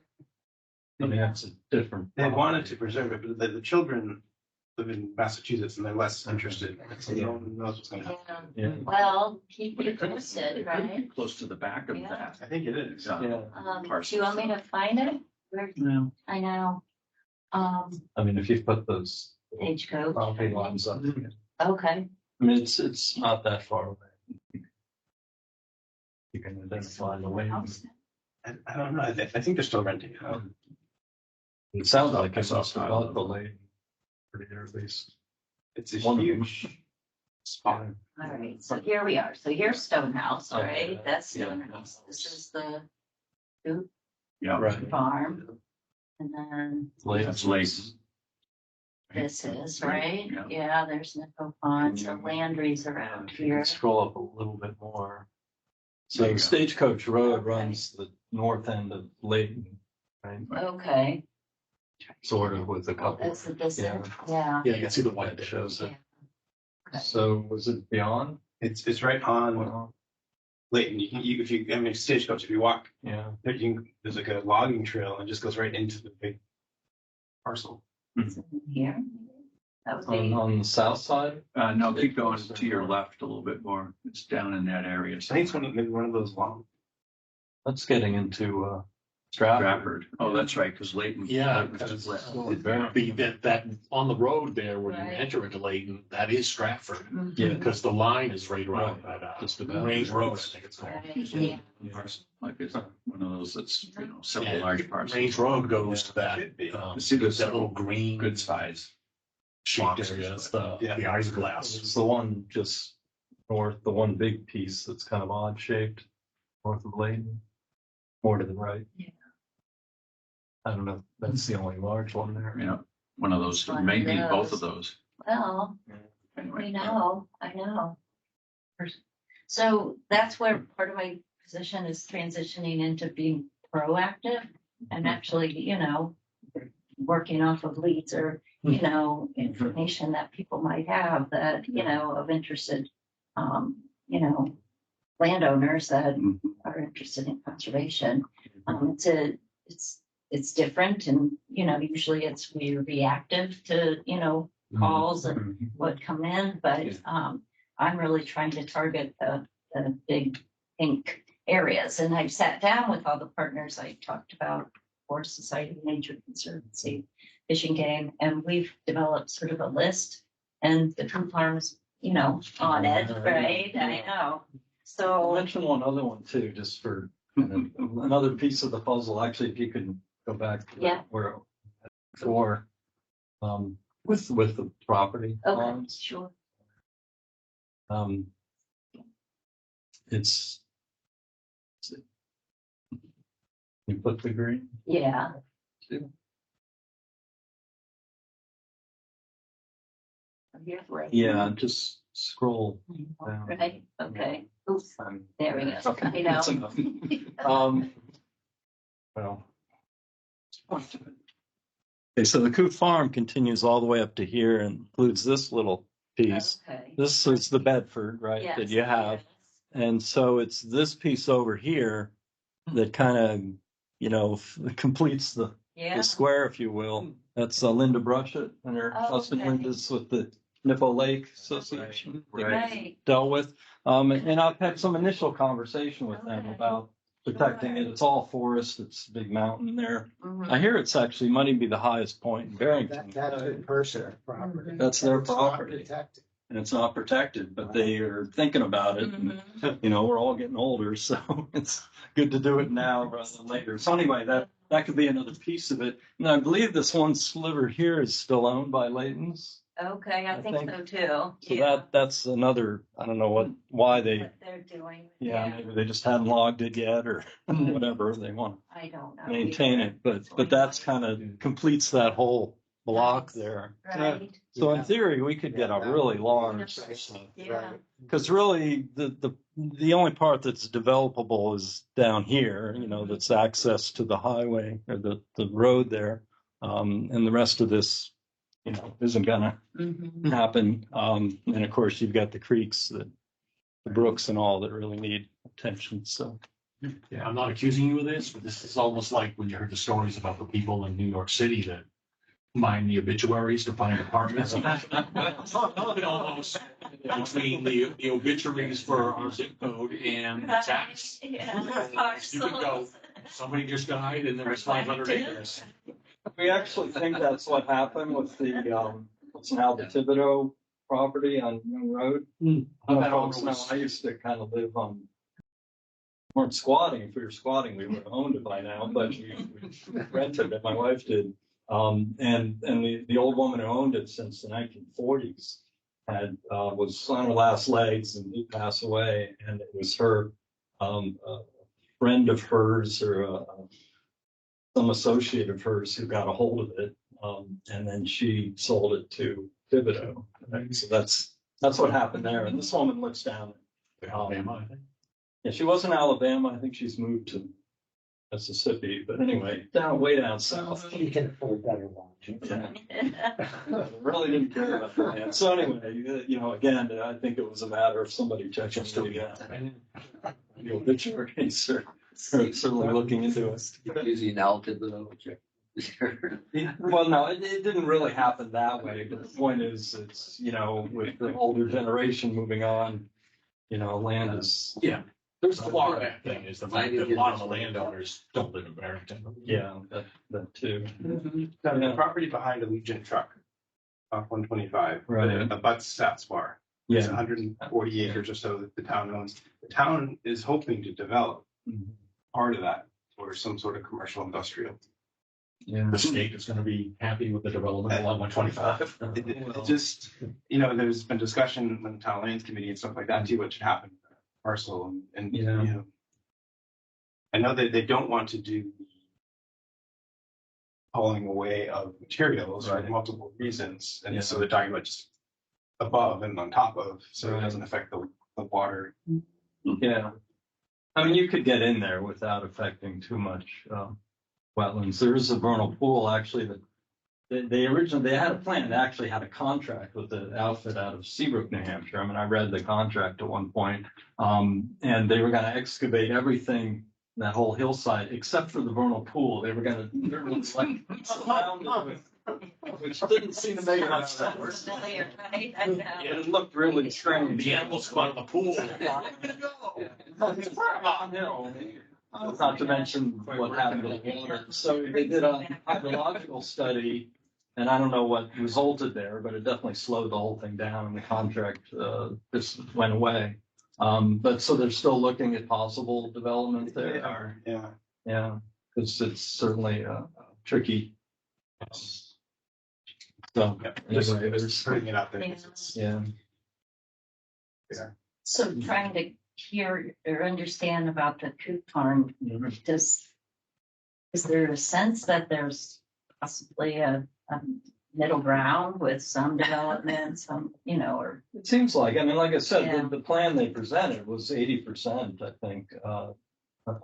I mean, that's a different. They wanted to preserve it, but the children live in Massachusetts and they're less interested. So no one knows what's going to happen. Yeah. well, keep it posted, right? Close to the back of Yeah. that. I think it is. Yeah. Do you want me to find it? Where, No. I know. I mean, if you put those Stagecoach. property lines up, Okay. I mean, it's not that far away. You can identify the way. I don't know. I think they're still renting it out. It sounds like I it's saw also Tyler. about the lane. Pretty or at least. It's a One of them. huge spot. All right, so here we are. So here's Stonehouse, Okay. right? That's Yeah. Stonehouse. This is the Duke Yeah. Right. farm. And then That's late. this is, Right, right? yeah. Yeah, there's Nico Pond, so Landry's around If you here. can scroll up a little bit more. There you So go. Stagecoach Road Okay. runs the north end of Layton, right? Okay. Sort of with a couple. That's this, Yeah. yeah. Yeah, you can see the white That there. shows it. Yeah. Okay. So was it beyond? It's right on Well, Layton. Stagecoach, if you walk, yeah. there's like a logging trail and it just goes right into the big parcel. It's in here. That would On, be, on the south side? No, keep going to your left a little bit more. It's down in that area. I think it's maybe one of those long. That's getting into Stratford. Stratford. Oh, that's right, because Layton. Yeah, Layton's because just left. that on the road there where you Right. enter into Layton, that is Stratford. Yeah. Because the line is right around Right. that, Just about. Range Road, I think it's called. right, yeah. Parcel. Like it's one of those that's, several And large parcels. Range Road goes to Should that, be. See, there's that little several green good size. shaped boxes, area, it's but- the Yeah. isinglass. It's the one just north, the one big piece that's kind of odd shaped, north of Layton, more to the right. Yeah. I don't know, if that's the only large one there. One of those, One of maybe both those. of those. Well, I know. So that's where part of my position is transitioning into being proactive and actually, working off of leads or, information that people might have that, of interested, landowners that are interested in conservation. It's different and, usually we're reactive to, calls and what come in, but, I'm really trying to target the big pink areas. And I've sat down with all the partners I talked about, Forest Society, Nature Conservancy, Fishing Game, and we've developed sort of a list. And the True Farms, on it, right? I know. I'll So, mention one other one too, just for another piece of the puzzle. Actually, if you could go back to Yeah. where before, with the property okay, lines. sure. It's you put the green. Yeah. Here's where. Yeah, just scroll down. Right, okay. Oops, there we go. Okay, You know. that's enough. Well. Okay, so the Coot Farm continues all the way up to here and includes this little piece. Okay. This is the Bedford, right, that Yes, you have. yes. And so it's this piece over here that kind of, completes the Yeah. square, if you will. That's Linda Brushett and her husband Okay. Linda's with the Nippo Lake Association. that we Right. Dealt with. And I've had some initial conversation with them Okay. about protecting it. It's all forest. It's a big mountain there. Mhm. I hear it's actually might be the highest point in Barrington. That's their personal property. That's their It's not property. protected. And it's not protected, but they are thinking about it. And, we're all getting older, so it's good to do it now rather than later. So anyway, that could be another piece of it. And I believe this one sliver here is still owned by Layton's. Okay, I think so too. So Yeah. that's another, I don't know why they, What they're doing. maybe they just hadn't logged it yet or whatever they want I don't know. to maintain either. it. But that's kind of completes that whole block Nice. there. Right. So in Yeah. theory, we could get a really large, Yeah. because really the only part that's developable is down here, that's access to the highway or the road there. And the rest of this, isn't gonna Mhm. happen. And of course, you've got the creeks, the brooks and all that really need attention. So. Yeah, I'm not accusing you of this, but this is almost like when you heard the stories about the people in New York City that mine the obituaries to find apartments. Almost between the obituaries for our zip code and the tax. Yeah. You could go, somebody just died and there was 500 acres. We actually think that's what happened with the, what's now the Thibodeau property on Young Road. I used to kind of live on, weren't squatting. If we were squatting, we would have owned it by now, but we rented it. My wife did. And the old woman who owned it since the 1940s was on her last legs and did pass away. And it was her, a friend of hers or some associate of hers who got a hold of it. And then she sold it to Thibodeau. Right? So that's what happened there. And this woman lives down in Alabama, I think. Yeah, she was in Alabama. I think she's moved to Mississippi. But anyway, way down south. You can afford better lodging. Yeah. Really didn't care about the land. So anyway, again, I think it was a matter of somebody checking the obituaries or certainly looking into it. Using Alton, though. Well, no, it didn't really happen that way. But the point is, it's, with the older generation moving on, land is. Yeah. There's a lot of that thing is the fact that a lot of the landowners don't live in Barrington. Yeah, that too. Now, the property behind the Legion truck off 125, Right. abuts Stats Bar. It's Yeah. 140 acres or so that the town owns. The town is hoping to develop part of that for some sort of commercial industrial. Yeah. The state is going to be happy with the development along 125. It just, there's been discussion on the town lands committee and stuff like that too, what should happen to that parcel and Yeah. I know that they don't want to do hauling away of materials for Right. multiple reasons. And Yeah. so they're talking about just above and on top of, so it doesn't affect the water. Yeah. I mean, you could get in there without affecting too much, wetlands. There is a vernal pool actually that they originally, they had a plan, they actually had a contract with the outfit out of Seabrook, New Hampshire. I mean, I read the contract at one point. And they were gonna excavate everything, that whole hillside, except for the vernal pool. They were gonna, everyone's like, surround it with, which didn't seem to make much sense. Familiar, right? I know. It looked really strange. The animals come out of the pool. It's downhill. Not to mention what happened to the water. So they did a hydrological study, and I don't know what resulted there, but it definitely slowed the whole thing down, and the contract just went away. But so they're still looking at possible development They there. are, yeah. Yeah, because it's certainly tricky. So Just anyway, there's, putting it out there. 'Cause it's- yeah. So trying to hear or understand about the coop farm, is there a sense that there's possibly a middle ground with some development, some, or? It seems like, I mean, like I said, Yeah. the plan they presented was 80%, I think,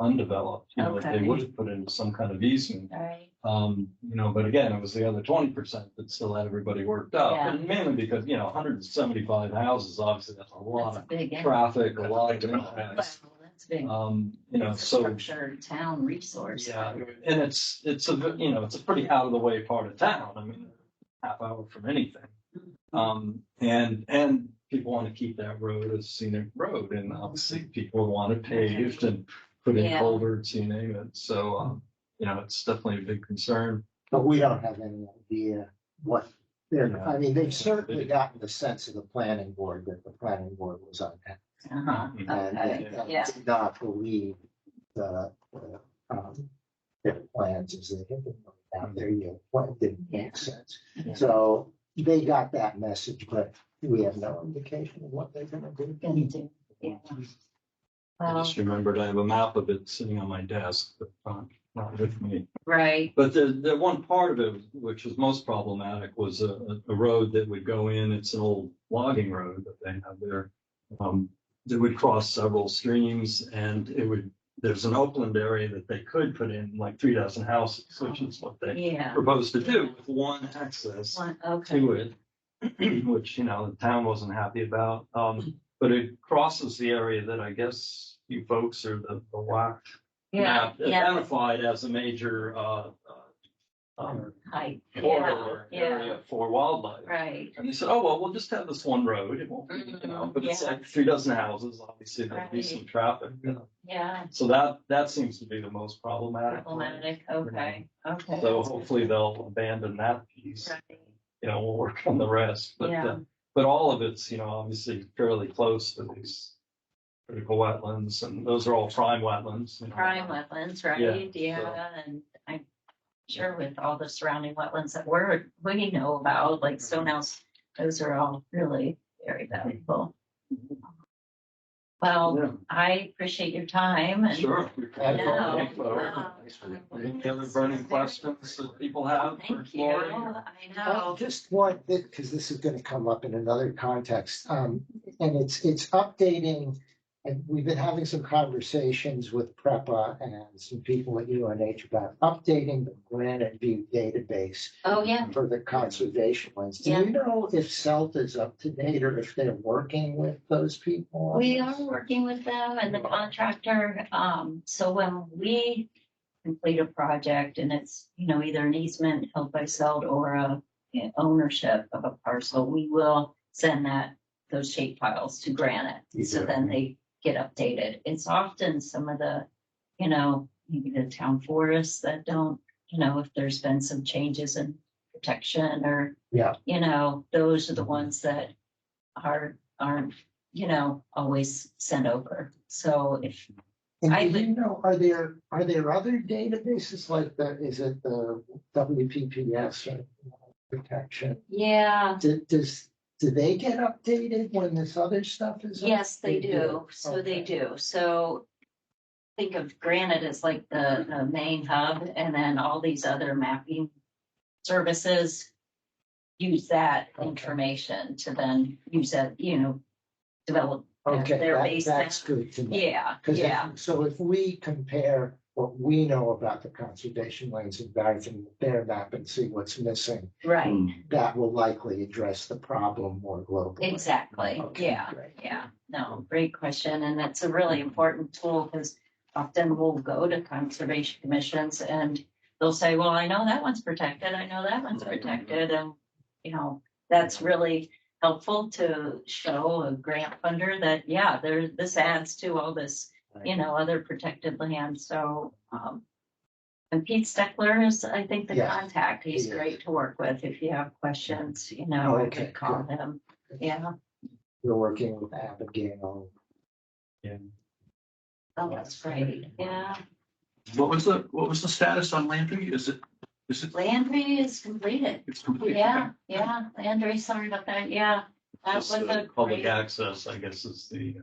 undeveloped. That they Okay. would have put in some kind of easement. Right. But again, it was the other 20% that still had everybody worked up. Yeah. And mainly because, 175 houses, obviously, that's a lot That's a of big. traffic, a lot of Well, demand. that's big. So. Infrastructure, town resource. Yeah, and it's it's a pretty out of the way part of town. I mean, half hour from anything. And people want to keep that road as a scenic road, and obviously people want it paved and put in Yeah. culverts, you name it. So, it's definitely a big concern. But we don't have any idea what they're, Yeah. I mean, they've certainly gotten the sense of the planning board that the planning board was unhappy. Uh-huh. And Okay, yeah. did not believe their plans as they had been laid out there yet. What didn't make sense. Yeah. So they got that message, but we have no indication of what they're gonna do. Gonna do, yeah. I Well, just remembered I have a map of it sitting on my desk, but not with me. right, But the one part of it, which was most problematic, was a road that would go in. It's an old logging road that they have there. That would cross several streams, and there's an upland area that they could put in like 3 dozen houses, which is what they yeah. proposed to do with one access Okay, to it, which, the town wasn't happy about. But it crosses the area that I guess you folks are the WAC yeah, map yeah, identified as a major height, yeah, corridor yeah, area for wildlife. right, And they said, oh, well, we'll just have this one road. It won't be, but it's Yeah. like 3 dozen houses. Obviously, there'll be Right. some traffic. yeah, So that seems to be the most problematic. problematic, okay, okay. So hopefully they'll abandon that piece. Right. We'll work on the rest. Yeah. But all of it's, obviously fairly close to these critical wetlands, and those are all prime wetlands. Prime wetlands, right, Yeah, yeah, and I'm sure with all the surrounding wetlands that we know about, like Stonehouse, those are all really very valuable. Well, Yeah. I appreciate your time and. Sure. Yeah. Any other burning questions that people have? for Thank you, Lori? I know. Just one, because this is gonna come up in another context, and it's updating. And we've been having some conversations with PREPA and some people at UNH about updating the Granite View database Oh, yeah, for the conservation ones. Do Yeah. you know if SELT is up to date or if they're working with those people? on we this? are working with them and the contractor, so when we complete a project and it's, either an easement held by SELD or a ownership of a parcel, we will send those shape files to Granite, so then they get updated. It's often some of the, maybe the town forests that don't, if there's been some changes in protection or, Yeah. those are the ones that aren't, always sent over. So if, And I do you know, are there other databases like that? Is it the WPPS or protection? yeah, Do they get updated when this other stuff is? up? yes, they do. So they Okay. do. So think of Granite as like the main hub, and then all these other mapping services use that Okay. information to then use that, develop Okay, their that's baseline. good to know. Yeah, 'Cause yeah, so if we compare what we know about the conservation lands in Barrington with their map and see what's missing, right, that will likely address the problem more globally. exactly, Okay, yeah, great. yeah. No, great question, and that's a really important tool, because often we'll go to conservation commissions and they'll say, well, I know that one's protected, I know that one's protected, and, that's really helpful to show a grant funder that, yeah, this adds to all this, other protected land, so, and Pete Steckler is, I think, the Yes, contact. He's he is. great to work with. If you have questions, I Okay, could call good. him. Yeah. We're working with Abigail. Oh, that's great. Yeah. What was the status on Landry? Is it, Landry is completed. it's complete? Yeah, yeah. Landry, sorry about that. Yeah. That was Just, a public great. access, I guess,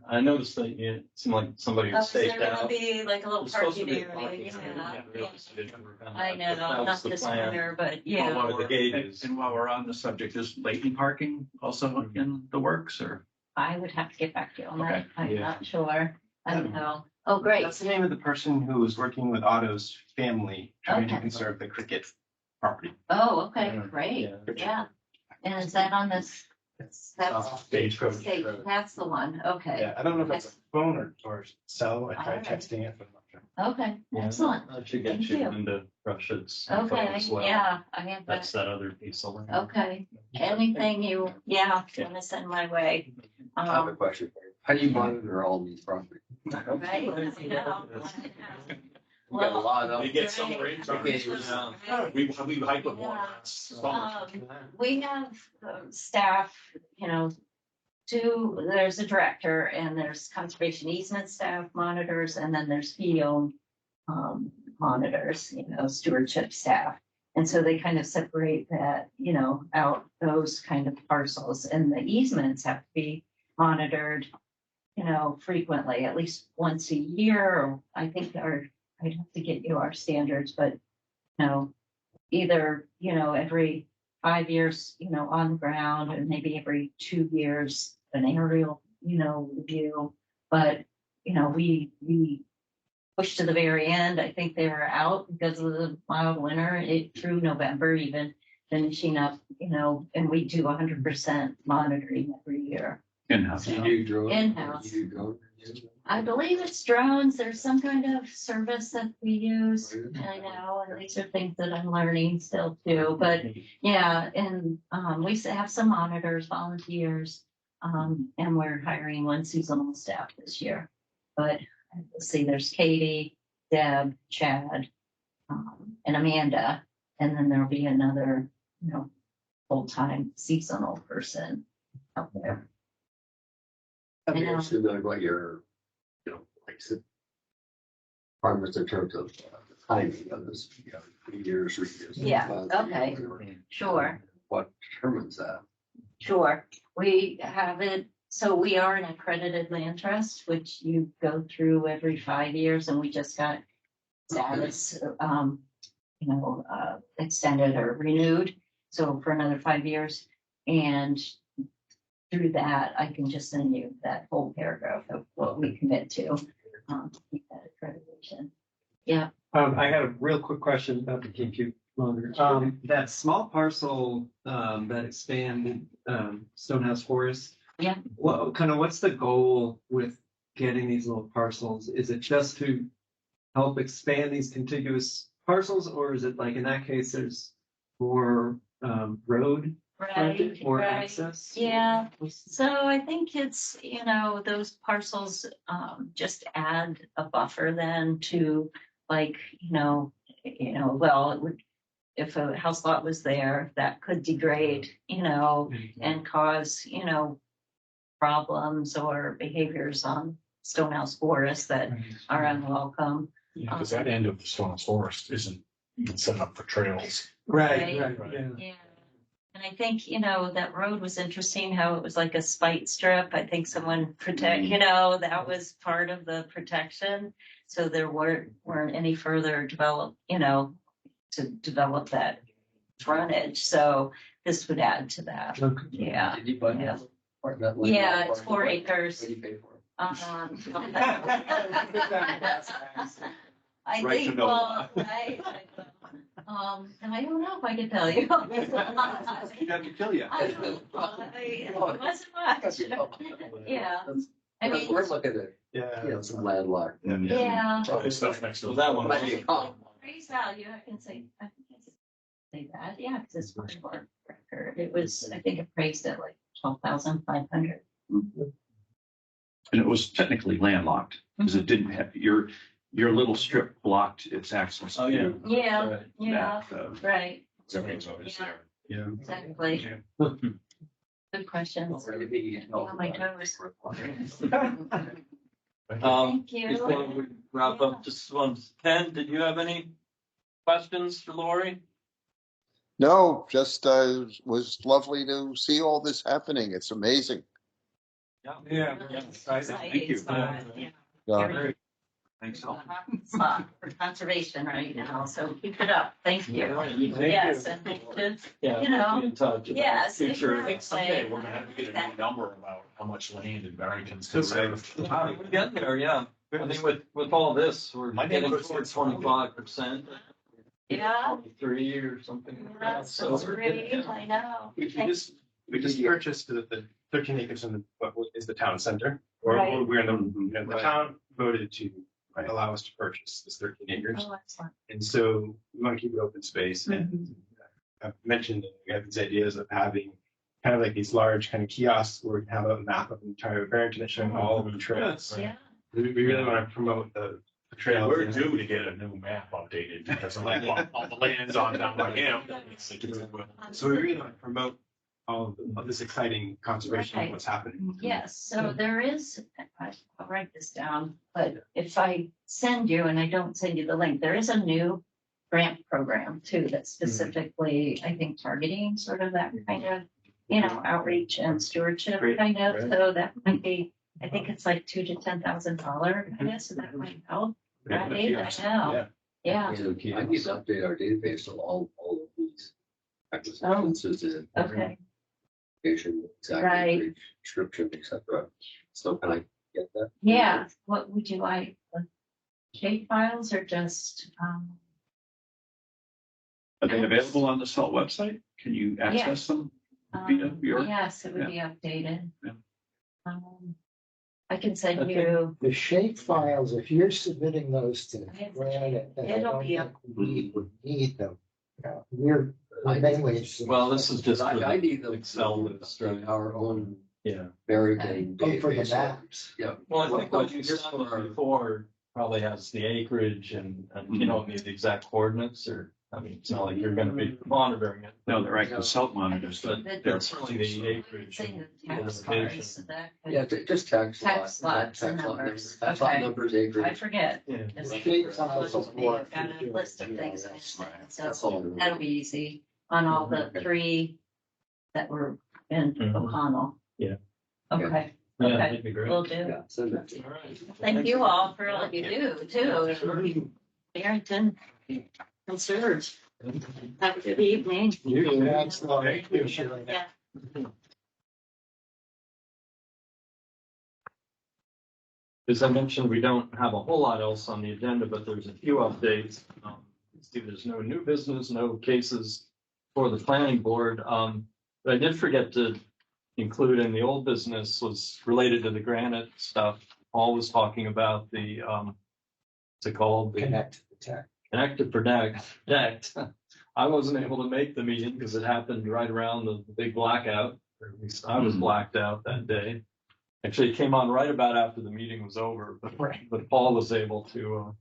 I noticed that it seemed like somebody Oh, had is there staked gonna out. be like a little There's supposed to parking be a area? parking area. Yeah. Realized it never kinda- I know, that was not the this plan. winter, but Well, yeah. Where the gate is. And while we're on the subject, is latent parking also in the works, or? I would have to get back to you on that. Okay. I'm Yeah. not sure. I don't know. Oh, great. That's the name of the person who was working with Otto's family, trying to Okay. conserve the cricket property. Oh, okay, Yeah. great. Yeah. Yeah. And is that on this? That's, Stagecoach. that's the one. Okay. Yeah, I don't know if it's a phone or cell. I tried Alright. texting it, but I'm not sure. Okay, Yeah, excellent. That should get Thank you you. into Prussia's. Okay, as well. yeah, I have That's that. that other piece of land. Okay, anything you, want to send my way. I have a question for you. How do you monitor all these properties? Right, We got a lot of. We get some rain charges. Yeah. We hype it more. We have staff, there's a director and there's conservation easement staff monitors, and then there's fee-owned monitors, stewardship staff. And so they kind of separate that, out those kind of parcels, and the easements have to be monitored, frequently, at least once a year, or I think I'd have to get you our standards, but, either, every 5 years, on the ground, and maybe every 2 years, an aerial, review. But, we pushed to the very end. I think they were out because of the mild winter, through November, even finishing up, and we do 100% monitoring every year. In-house. In-house. I believe it's drones. There's some kind of service that we use. I know, and these are things that I'm learning still too. But yeah, and we have some monitors, volunteers, and we're hiring one seasonal staff this year. But let's see, there's Katie, Deb, Chad, and Amanda, and then there'll be another, full-time seasonal person out there. I'm interested in what your, like I said, requirements in terms of the timing of this, 3 years, 3 years. Yeah, 5 okay. whatever. Sure. What determines that? Sure, we have it, so we are an accredited land trust, which you go through every 5 years, and we just got status, extended or renewed, so for another 5 years. And through that, I can just send you that whole paragraph of what we commit to, keep that accreditation. Yeah, I got a real quick question about the keep you longer. That small parcel, that expanded, Stonehouse Forest. Yeah. What's the goal with getting these little parcels? Is it just to help expand these contiguous parcels, or is it like in that case, there's more, road frontage, more access? Yeah. So I think it's, those parcels, just add a buffer then to, like, well, it would, if a house lot was there, that could degrade, and cause, problems or behaviors on Stonehouse Forest that are unwelcome. Yeah, because that end of the Stonehouse Forest isn't even set up for trails. Right. Right. Yeah. And I think, that road was interesting, how it was like a spite strip. I think someone that was part of the protection. So there weren't any further to develop that frontage, so this would add to that. Yeah. Did you buy Yeah. that? Or that land? Yeah, it's 4 acres. What do you pay for it? I Right to think, know. well, right. And I don't know if I can tell you. You'd have to kill you. It wasn't much. Yeah, I mean, We're looking at, Yeah. some landlocked. yeah. Probably stuff next to So that one. Praise value, I can say that, yeah, because it's much more record. It was, I think, appraised at like 12,500. And it was technically landlocked because it didn't have, your little strip blocked its access. Oh, yeah. to Yeah, Right. yeah, that, right, everything's always there. Yeah. exactly. Good questions. On my toes. Thank you. Before we wrap up, just one, Ken, did you have any questions for Lori? No, just was lovely to see all this happening. It's amazing. Yeah. Thank you. Yeah. Thanks all. Spot for conservation right now, so keep it up. Thank you. Yes, and Yeah. you know, be in touch about yes, Future. I think someday we're gonna have to get a new number about how much land in Barrington's conserved. We're getting there, yeah. I think with all this, we're My getting neighborhood's towards surrounded. 25%. yeah, 3 or something. like that. that's So so great, I know. We just purchased the 13 acres in the, what is the town center. Or Right. we're in the Right. town voted to allow us to purchase this 13 acres. Oh, excellent. And so we want to keep it open space. And I've mentioned that we have these ideas of having kind of like these large kind of kiosks where we can have a map of the entire Barrington showing all of the trails. Yeah, We really want to promote the trails. We're due to get a new map updated because of like all the lands on down by him. So we really want to promote all of this exciting conservation of what's happening. yes, so there is, I'll write this down, but if I send you, and I don't send you the link, there is a new grant program too, that's specifically, I think, targeting sort of that kind of, outreach and stewardship Great, kind of, right. so that might be, I think it's like $2,000 to $10,000, I guess, so that might help. Right, I know, yeah, I need to update our database of all of these acquisitions and okay, location, exact Right. acreage, description, et cetera. So can I get that? yeah, what would you like, like shape files or just, Are they available on the SALT website? Can you access them? Via your- yes, it would be updated. Yeah. I can send Okay. you, The shape files, if you're submitting those to Granite, then I It'll don't be think we would need them. We're I- mainly interested. Well, this is just for I need them. Excel for list, right? Our own Yeah. Barrington Oh, for the database. maps. Yeah. Well, I think what you Just sent for our- before probably has the acreage and you don't need the exact coordinates or, I mean, it's not like you're gonna be monitoring it. No, they're right, the SALT monitors, But but that's certainly the acreage. thing and the tax location. cards, so that could- Yeah, just tax Tax lots and tax lot numbers. Tax lot Okay. numbers, I acreage. forget. Yeah. This The is- shape files is more. I've got a list of things, That's so all. that'll be easy on all the Okay. 3 that were in Mhm. O'Connell. Yeah. Okay, Yeah, Okay. that'd be great. will do. Yeah, send that to me. All right. Thank you all for all you do too. Barrington conserves. Have a good evening. Thanks, Laurie. Appreciate it. Yeah. As I mentioned, we don't have a whole lot else on the agenda, but there's a few updates. See, there's no new business, no cases for the planning board. But I did forget to include in the old business was related to the granite stuff. Paul was talking about the, what's it called? The Connect to the tech. Connect to Protect. I wasn't able to make the meeting because it happened right around the big blackout. Or at least I was blacked out that day. Actually, it came on right about after the meeting was over, but Paul was able to,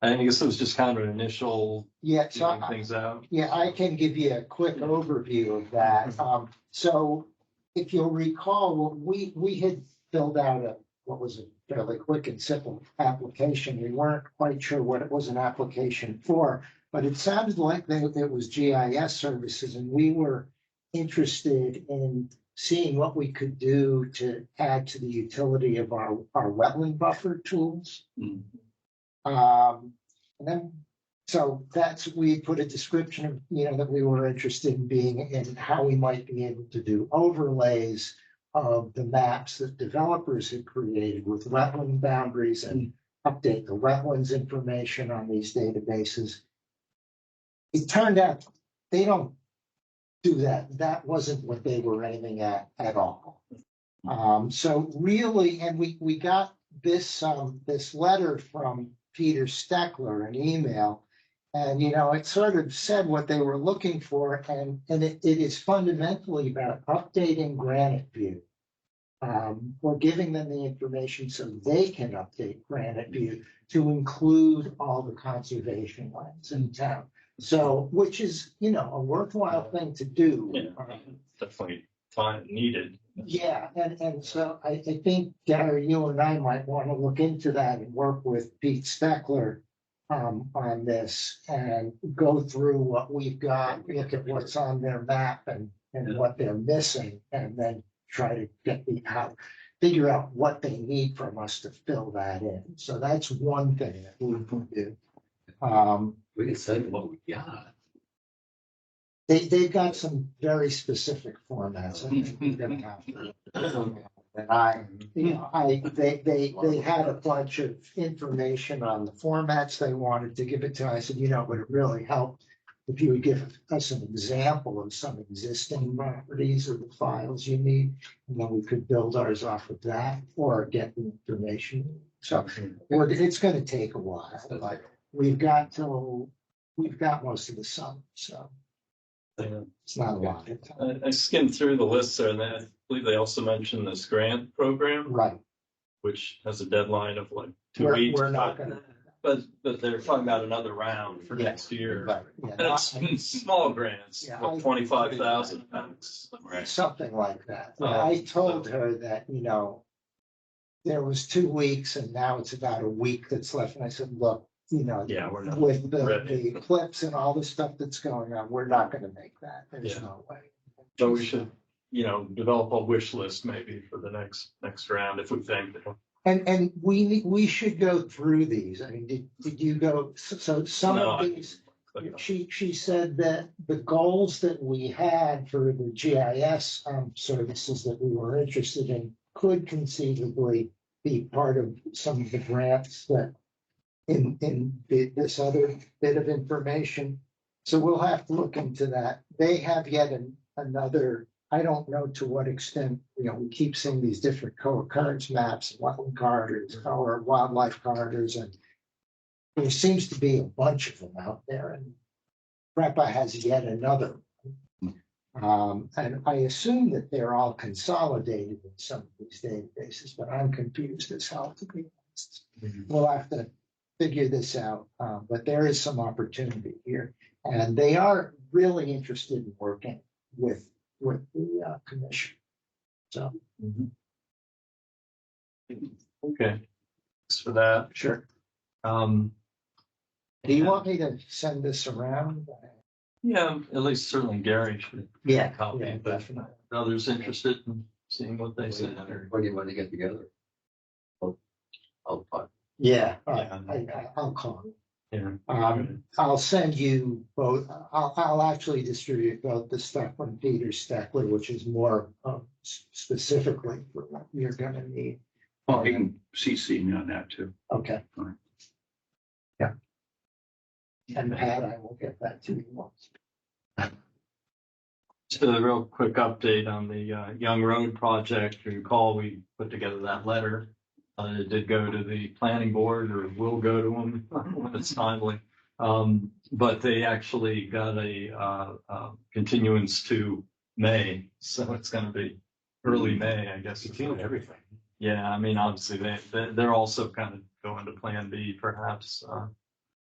I guess it was just kind of an initial Yeah, so feeling things out. yeah, I can give you a quick overview of that. So if you'll recall, we had filled out what was a fairly quick and simple application. We weren't quite sure what it was an application for, but it sounded like it was GIS services, and we were interested in seeing what we could do to add to the utility of our wetland buffer tools. Mm. And then So we put a description of, that we were interested in being in how we might be able to do overlays of the maps that developers had created with wetland boundaries and update the wetlands information on these databases. It turned out they don't do that. That wasn't what they were aiming at all. So really, and we got this letter from Peter Steckler, an email, and it sort of said what they were looking for, and it is fundamentally about updating Granite View. Or giving them the information so they can update Granite View to include all the conservation lands in town. So, which is, a worthwhile thing to do. Yeah, definitely needed. Yeah, and so I think, Gary, you and I might want to look into that and work with Pete Steckler on this and go through what we've got, look at what's on their map and what they're missing, and then try to figure out what they need from us to fill that in. So that's one thing that we can do. We can say what we got. They've got some very specific formats. I think we're gonna have to. And they had a bunch of information on the formats they wanted to give it to. I said, would it really help if you would give us an example of some existing properties or the files you need, and then we could build ours off of that or get the information. So it's going to take a while, but we've got most of the summer, so it's not a lot of time. I skimmed through the list there, and I believe they also mentioned this grant program, Right. which has a deadline of like 2 weeks. We're not going to. But they're talking about another round for next year. Right. Yeah, That's small grants, Yeah, 25,000 max. something like that. I told her that, there was 2 weeks and now it's about a week that's left. And I said, look, Yeah, we're not with the ready. clips and all the stuff that's going on, we're not going to make that. There's Yeah. no way. So we should, develop a wish list maybe for the next round if we think. And we should go through these. I mean, did you go, so some No, of these, she said that the goals that we had for the GIS services that we were interested in could conceivably be part of some of the grants that in this other bit of information. So we'll have to look into that. They have yet another, I don't know to what extent, we keep seeing these different co-occurrence maps, wetland corridors or wildlife corridors, and there seems to be a bunch of them out there, and PREPA has yet another. And I assume that they're all consolidated in some of these databases, but I'm confused as hell, to be honest. We'll have to figure this out, but there is some opportunity here, and they are really interested in working with the commission. So. Okay. Thanks for that. Sure. Um, Do you want me to send this around? Yeah, at least certainly Gary should. Yeah, Copy, yeah, but definitely. others interested in seeing what they say. When do you want to get together? Yeah, Yeah. I'll call. Yeah. I'll send you both. I'll actually distribute both the stuff from Peter Steckler, which is more specifically for what you're gonna need. Well, you can CC me on that too. Okay. Fine. Yeah. And Pat, I will get that to you once. Just a real quick update on the Young Road project. You recall we put together that letter. It did go to the planning board, or will go to them when it's timely. But they actually got a continuance to May, so it's going to be early May, I guess. Everything. Yeah, I mean, obviously they're also kind of going to Plan B perhaps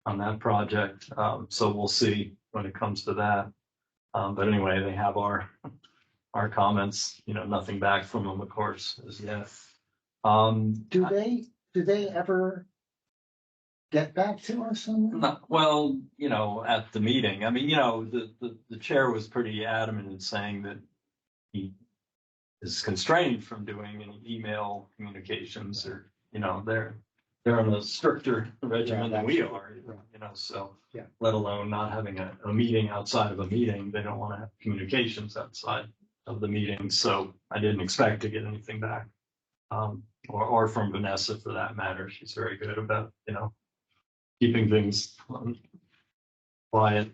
on that project. So we'll see when it comes to that. But anyway, they have our comments. Nothing back from them, of course, as yet. Do they ever get back to us on that? Well, at the meeting, I mean, the chair was pretty adamant in saying that he is constrained from doing any email communications, or they're on a stricter regimen than we are. so. Yeah. Let alone not having a meeting outside of a meeting. They don't want to have communications outside of the meeting. So I didn't expect to get anything back. Or from Vanessa for that matter. She's very good about, keeping things quiet.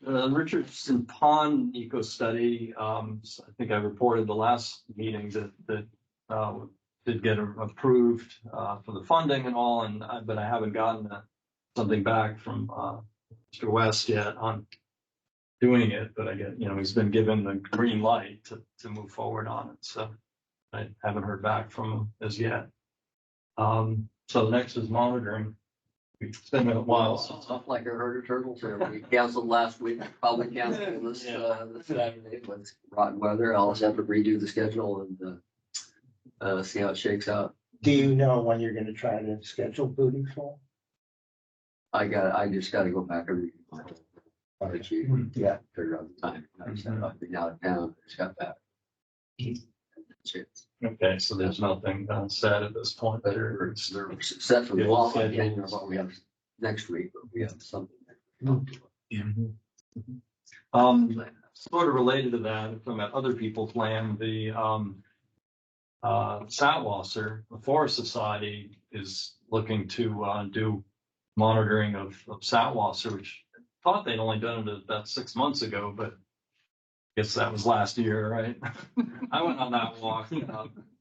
Richardson Pond Eco Study, so I think I reported the last meeting that did get approved for the funding and all, but I haven't gotten something back from Mr. West yet on doing it, but I get, he's been given the green light to move forward on it, so I haven't heard back from him as yet. So next is monitoring. It's been a while since. Not like a herd of turtles there. We canceled last week, probably canceled this Saturday, but it's rotten weather. I'll just have to redo the schedule and see how it shakes out. Do you know when you're gonna try to schedule booty fall? I just gotta go back and read my sheet. Yeah. Figure out the time. I just I've been out of town, just got back. Okay, so there's nothing said at this point. They're set for the law. I can't remember what we have next week, but we have something. Sort of related to that, from other people's land, the Satwasser, the Forest Society, is looking to do monitoring of Satwasser, which I thought they'd only done it about 6 months ago, but I guess that was last year, right? I went on that walk.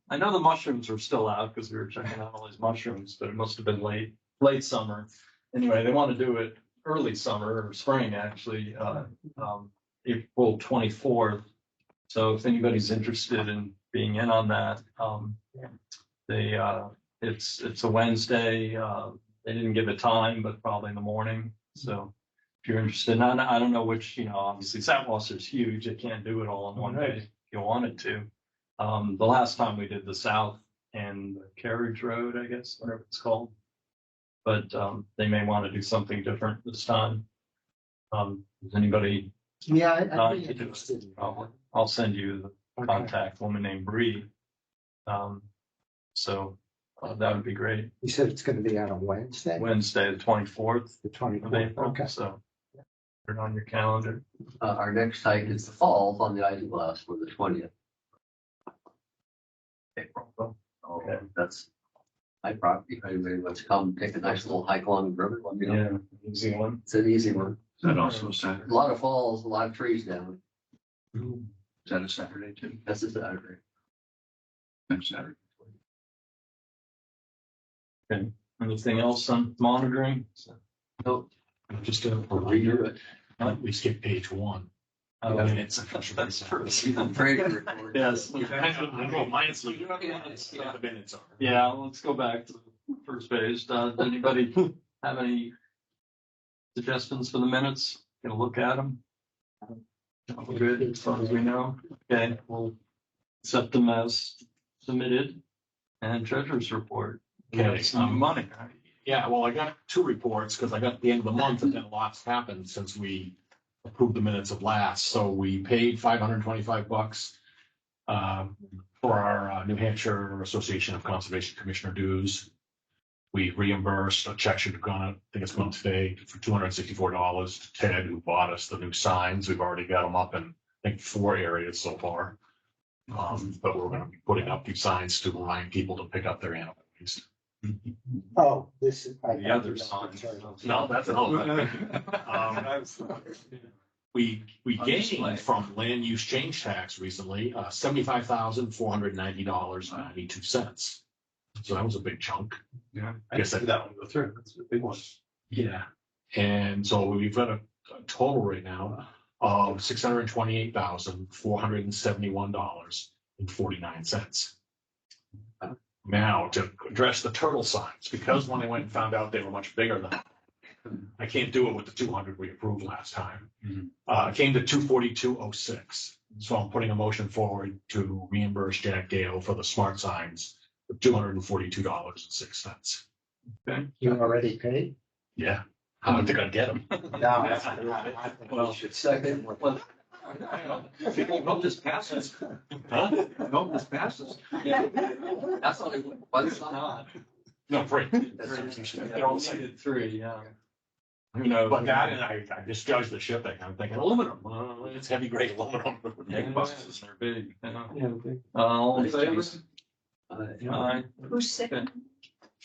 I know the mushrooms were still out because we were checking out all these mushrooms, but it must have been late summer. Anyway, they want to do it early summer or spring, actually, April 24th. So if anybody's interested in being in on that, it's a Wednesday. They didn't give a time, but probably in the morning. So if you're interested, and I don't know which, obviously Satwasser is huge. It can't do it all in one day if you wanted to. The last time we did the South and the Carriage Road, I guess, whatever it's called. But they may want to do something different this time. Does anybody? Yeah, I'd be interested. I'll send you the contact woman named Bree. So that would be great. You said it's going to be on a Wednesday? Wednesday, the 24th. The 24th. Of April. Okay. So put it on your calendar. Our next hike is the falls on the Isinglass for the 20th. April. Okay. That's my property. If anybody wants to come take a nice little hike along the river, let me know. Yeah, easy one. It's an easy one. Is that also Saturday? A lot of falls, a lot of trees down. Is that a Saturday too? That's a Saturday. Next Saturday. Okay. Anything else on monitoring? Nope. Just to Redo it. we skipped page 1. Oh, I mean, it's that's true. I'm afraid to record. Yes. I know mine's like, the minutes are. Yeah, let's go back to the first page. Does anybody have any suggestions for the minutes? Gonna look at them? Good, as far as we know. Okay, we'll accept them as submitted. And treasurer's report. Okay, Some money. Yeah, well, I got 2 reports because I got the end of the month and then lots happened since we approved the minutes of last. So we paid $525 for our New Hampshire Association of Conservation Commissioner dues. We reimbursed a check should have gone, I think it's going today, for $264 to Ted, who bought us the new signs. We've already got them up in, I think, 4 areas so far. But we're going to be putting up these signs to remind people to pick up their animal waste. Oh, this is. The other sign. No, that's another. We gained from land use change tax recently, $75,490.92. So that was a big chunk. Yeah, I guess that one go through. That's a big one. Yeah. And so we've got a total right now of $628,471.49. Now, to address the turtle signs, because when I went and found out they were much bigger than I can't do it with the 200 we approved last time. It came to 242.06. So I'm putting a motion forward to reimburse Jack Gale for the smart signs of $242.06. Okay. You already paid? Yeah. How did I get them? No. Well, should second. Hope this passes. Huh? Hope this passes. That's only one sign. No, free. They're all needed 3, yeah. Who knows? But that, and I misjudged the shipping. I'm thinking aluminum, it's heavy grade aluminum. Big boxes, they're big, you know. Yeah, okay. All in favor? Aye. Who's second?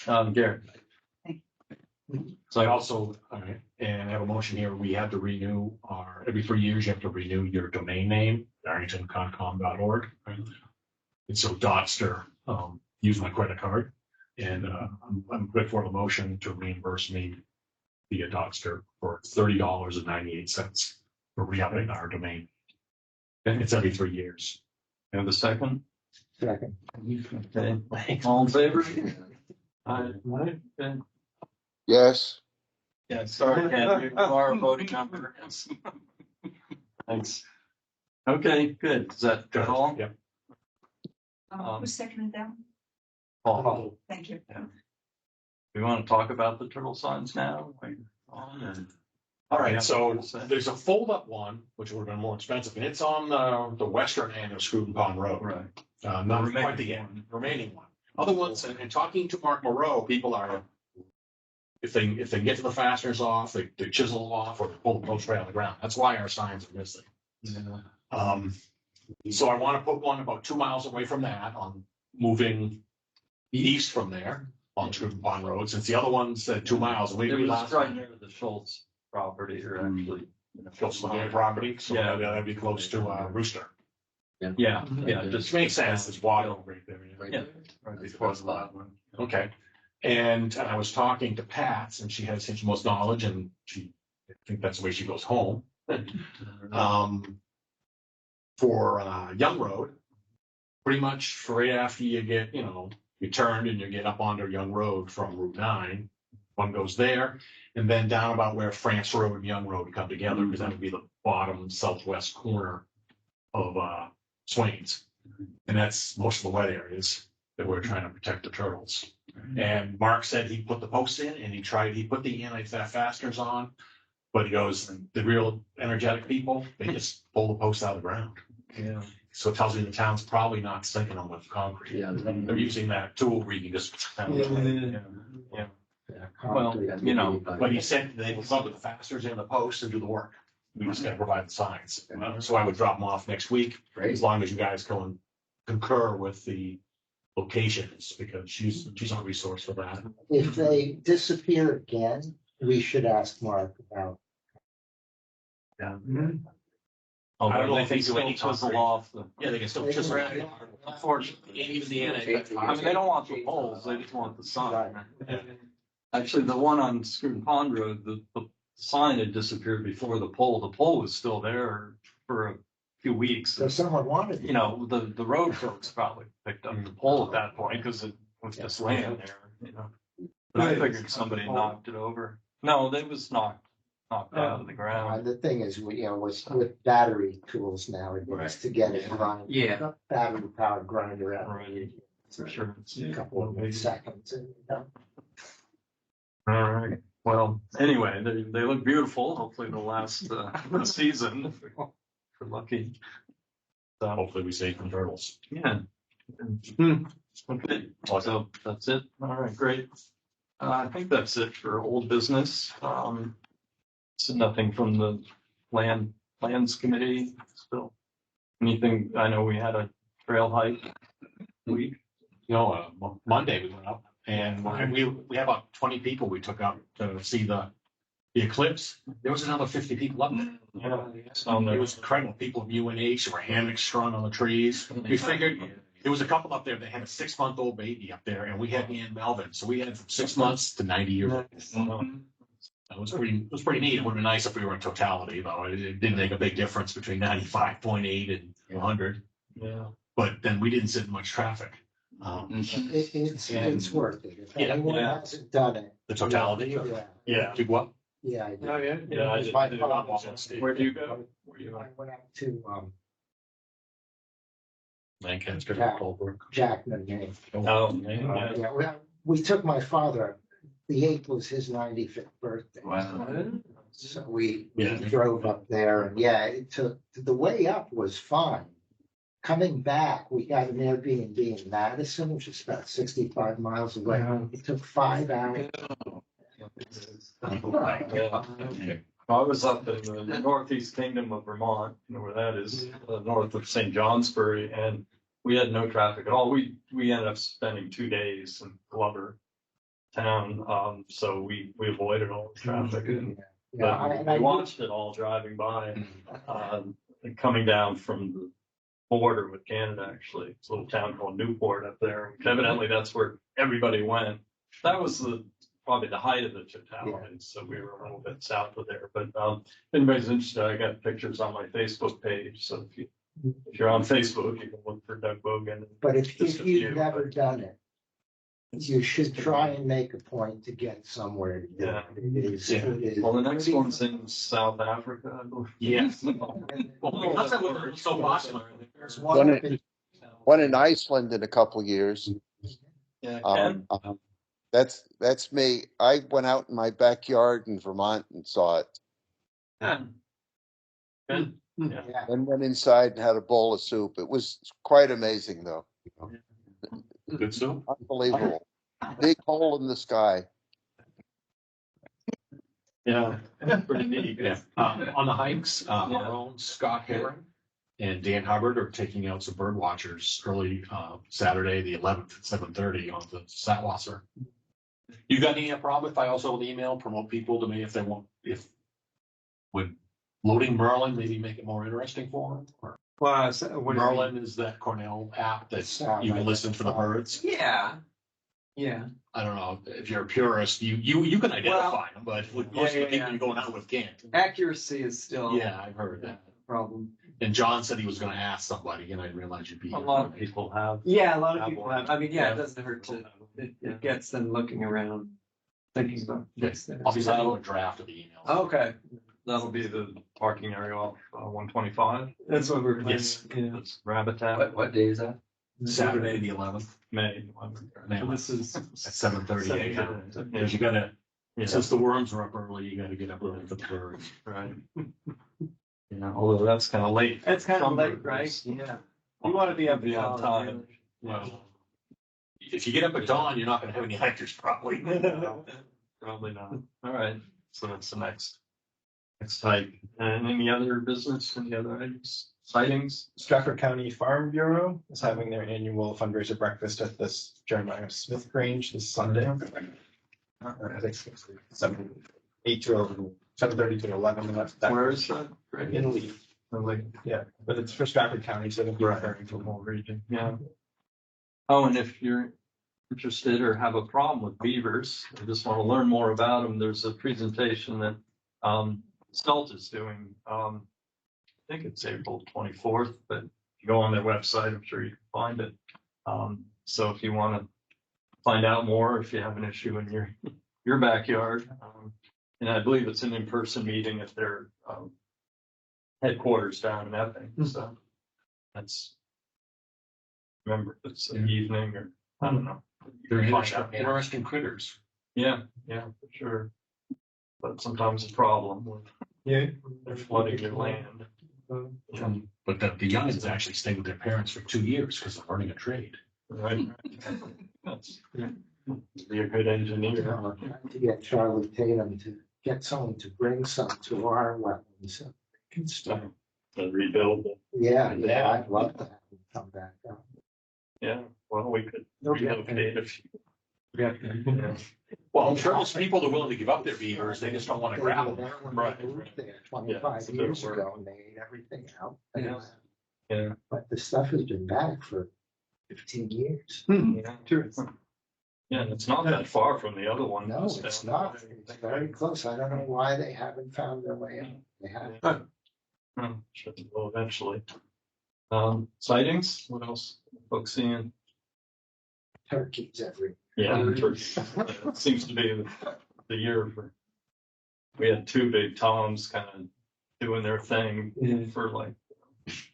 Garrett. So I also, and I have a motion here, we have to renew every 3 years, you have to renew your domain name, barringtonconcom.org. And so Dotster, used my credit card, and I'm good for the motion to reimburse me via Dotster for $30.98 for re-upping our domain. And it's every 3 years. And the second? Second. Okay, all in favor? Aye. Okay. Yes, Yeah, sorry, Ken, you are a voting member. Thanks. Okay, good. Is that all? Yep. Who seconded that? Paul, Thank you. we want to talk about the turtle signs now? All right, so there's a fold-up one, which would have been more expensive, and it's on the western end of Scruton Pond Road. Right. Not quite the end, remaining one. Other ones, and talking to Mark Moreau, people are, if they get to the fasteners off, they chisel off, or they pull the post right on the ground. That's why our signs are missing. Yeah. So I want to put one about 2 miles away from that, on moving east from there on Scruton Pond Road, since the other one's 2 miles. It was right near the Schultz property, or actually. Close to the property, so Yeah. that'd be close to Rooster. Yeah, Which just makes sense, there's water right there. Yeah. Right before the loud one. Okay, and I was talking to Pat, and she has the most knowledge, and I think that's the way she goes home. For Young Road, pretty much right after you get, you turned and you get up onto Young Road from Route 9, one goes there, and then down about where France Road and Young Road come together, because that would be the bottom southwest corner of Swains. And that's most of the wet areas that we're trying to protect the turtles. And Mark said he put the posts in, and he put the anti-theft fasteners on, but he goes, the real energetic people, they just pull the posts out of the ground. Yeah. So it tells me the town's probably not sinking them with concrete. Yeah. They're using that tool where you can just. Yeah. Well, But he said they will come with the fasteners and the posts and do the work. We just gotta provide the signs. So I would drop them off next week, as long as you guys can concur with the locations, because she's a resource for that. If they disappear again, we should ask Mark about. Yeah. Oh, I don't know they if can they do still any chisel concrete. off Yeah, they can still chisel. Unfortunately, even the I mean, they don't want the poles, they just want the sign. Actually, the one on Scruton Pond Road, the sign had disappeared before the pole. The pole was still there for a few weeks. So someone wanted. The road folks probably picked up the pole at that point because it was just laying there, But I figured somebody knocked it over. No, it was knocked out of the ground. The thing is, with battery tools nowadays to get it running. Yeah. Battery powered grinder out. Right. For sure. It's a couple of seconds. All right. Well, anyway, they look beautiful. Hopefully they'll last the season. If we're lucky. So, hopefully we save some turtles. yeah. Okay. So that's it. All right, great. I think that's it for old business. So nothing from the plans committee still. Anything? I know we had a trail hike week. Monday we went up, and we had about 20 people we took up to see the eclipse. There was another 50 people up there. It was incredible. People from UNH, there were hammocks strung on the trees. We figured there was a couple up there that had a 6-month-old baby up there, and we had Ann Melvin, so we had from 6 months to 90 years old. It was pretty neat. It would have been nice if we were in totality, though. It didn't make a big difference between 95.8 and 100. Yeah. But then we didn't sit in much traffic. It's worth it. If anyone hasn't done it. The totality? Yeah. To what? Yeah, I did. Oh, yeah. Yeah, I It was did. my Did father's. Where do you go? I went out to Lancaster, Jack- Colebrook. Jackman, Maine. Oh, man. Yeah, we took my father. The 8th was his 95th birthday. Wow. So we Yeah. drove up there, and the way up was fine. coming back, we got an Airbnb in Madison, which is about 65 miles away. It took 5 hours. Yeah. I was up in the northeast kingdom of Vermont, you know where that is, north of St. Johnsbury, and we had no traffic at all. We ended up spending 2 days in Glover town, so we avoided all the traffic. But I watched it all driving by, and coming down from the border with Canada, actually. It's a little town called Newport up there. Evidently, that's where everybody went. That was probably the height of the totality. So we were a little bit south of there. But if anybody's interested, I got pictures on my Facebook page. So if you're on Facebook, you can look for Doug Bogan. But if you've never done it, you should try and make a point to get somewhere to do Yeah. it. It is. Well, the next one's in South Africa, I believe. Yes. Well, that's what it's so popular. There's One one up in- One in Iceland in a couple of years. Yeah, Um, Ken? that's me. I went out in my backyard in Vermont and saw it. Ken? Yeah. Yeah. Then went inside and had a bowl of soup. It was quite amazing, though. Good soup. Unbelievable. Big hole in the sky. Yeah, pretty neat. Yeah. On the hikes, our own Scott Herring and Dan Hubbard are taking out some bird watchers early Saturday, the 11th at 7:30 on the Satwasser. You got any problem if I also email promote people to me if they want, if would loading Merlin maybe make it more interesting for them? Or Well, so what do you mean? Merlin is that Cornell app that you can listen for the birds. Yeah. Yeah. I don't know if you're a purist, you can identify them, but with most of the people you're going out with can't. Accuracy is still Yeah, I've heard that. a problem. And John said he was going to ask somebody, and I realized you'd be. A lot of people have. Yeah, a lot of Have people one. have. I mean, yeah, Yeah. it doesn't hurt to. It gets them looking around, thinking about what's there. I'll be sending you a draft of the emails. Okay, That'll be the parking area off 125. that's what we're planning. Yes. Yeah. It's Rabbit Tap, What day is that? Saturday, the 11th, May. So this is at 7:30 a.m. Because you gotta, Yeah, since the worms are up early, you gotta get up early for the birds. right. Yeah, although that's kind of late. it's kind of Some late, birds. right? Yeah. You want to be up Be on time. Well, if you get up at dawn, you're not gonna have any hikers probably. Probably not. All right, so that's the next hike. And any other business, any other items, sightings? Stratford County Farm Bureau is having their annual fundraiser breakfast at this Jeremiah Smith Grange this Sunday. I think it's 7:30 to 11. And that Where is that? in Leaf. Yeah, but it's for Stratford County, so they'll be referring to The whole region, yeah. Oh, and if you're interested or have a problem with beavers, or just want to learn more about them, there's a presentation that Stelt is doing. I think it's April 24th, but if you go on their website, I'm sure you can find it. So if you want to find out more, if you have an issue in your backyard, and I believe it's an in-person meeting at their headquarters down in Epping. So that's, remember, if it's an evening or I don't know. They're You can find out. interesting critters. Yeah, for sure. But sometimes a problem with Yeah. they're flooding your land. But the youngins actually stay with their parents for 2 years because they're learning a trade. Right. That's, be a good engineer. Trying to get Charlie Tatum to get someone to bring some to our wetlands. So they can start. To rebuild it. Yeah, I'd love to have him come back up. Yeah, well, we could relocate if you. Yeah. Well, I'm sure there's people that are willing to give up their beavers, they just don't want to grab them. Right. They moved there 25 it's a bit of years work. ago and they ate everything out. Yeah. But the stuff has been back for 15 years. Yeah, Yeah, and it's not that far from the other one. No, it's not. It's very close. I don't know why they haven't found their way out. They have. Sure, well, eventually. Sightings, what else? Folks seeing? Turkeys everywhere. Yeah, turkey. It seems to be the year for, we had 2 big toms kind of doing their thing for like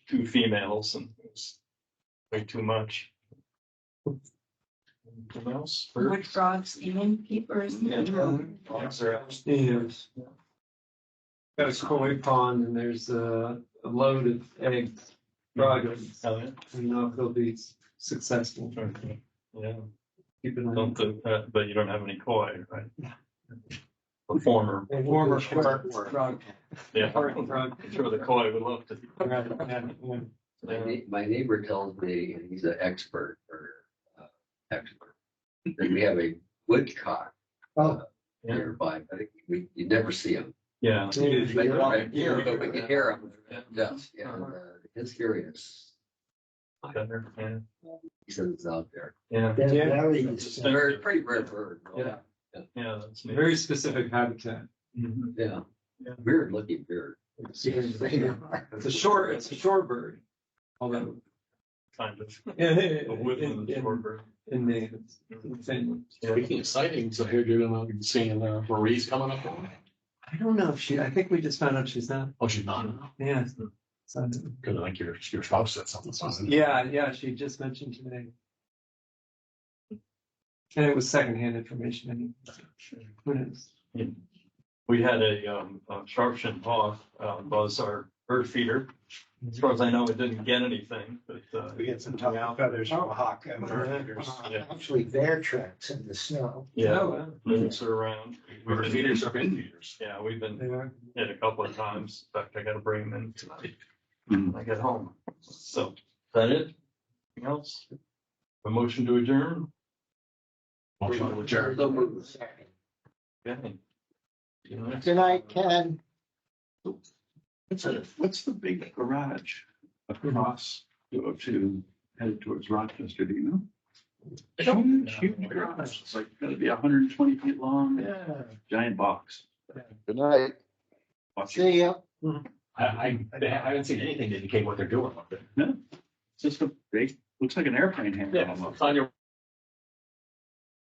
2 females and it was way too much. Anything else? Wood frogs, eating keepers. Frogs are out. Yes. Got a koi pond and there's a load of eggs progress. Oh, yeah. We know if they'll be successful. Yeah, Keep an eye on don't do that, but you don't have any koi, right? A former, it. Former Sure. yeah, Frog. I'm sure the koi would love to. My neighbor tells me, and he's an expert expert, that we have a woodcock Oh, nearby, but you never see him. Yeah. But we can hear him. Yes, yeah. His hearing is, Better, yeah. he says it's out there. Yeah. they're very It's a very, pretty rare bird. Yeah. Yeah, that's neat. Very specific habitat. Mhm. Yeah. Yeah. Weird looking bird. It's a shore bird. Although Kind of. in A woodland shorebird. name, it's the same. Speaking of sightings, I heard you're gonna be seeing Marie's coming up. I don't know if I think we just found out she's not. Oh, she's not. Yeah. So, Because I think your spouse said something. yeah, she just mentioned today. And it was secondhand information. I mean, who knows? We had a sharp-shinned hawk buzz our bird feeder. As far as I know, it didn't get anything, but We get some tough feathers from a hawk. Yeah. actually their tracks in the snow. yeah, Oh, wow. moves are around. Bird feeders are bin feeders. Yeah, we've been They are. hit a couple of times. In fact, I gotta bring them in tonight Mhm. when I get home. So, is that it? Anything else? A motion to adjourn? Motion to adjourn. Okay. Good night, Ken. What's the big garage across to headed towards Rochester, do you know? Huge garage. It's like gonna be 120 feet long. Yeah. Giant box. Good night. Watch See ya. I haven't seen anything to indicate what they're doing up there. No, it's just a big, looks like an airplane hangar almost. It's on your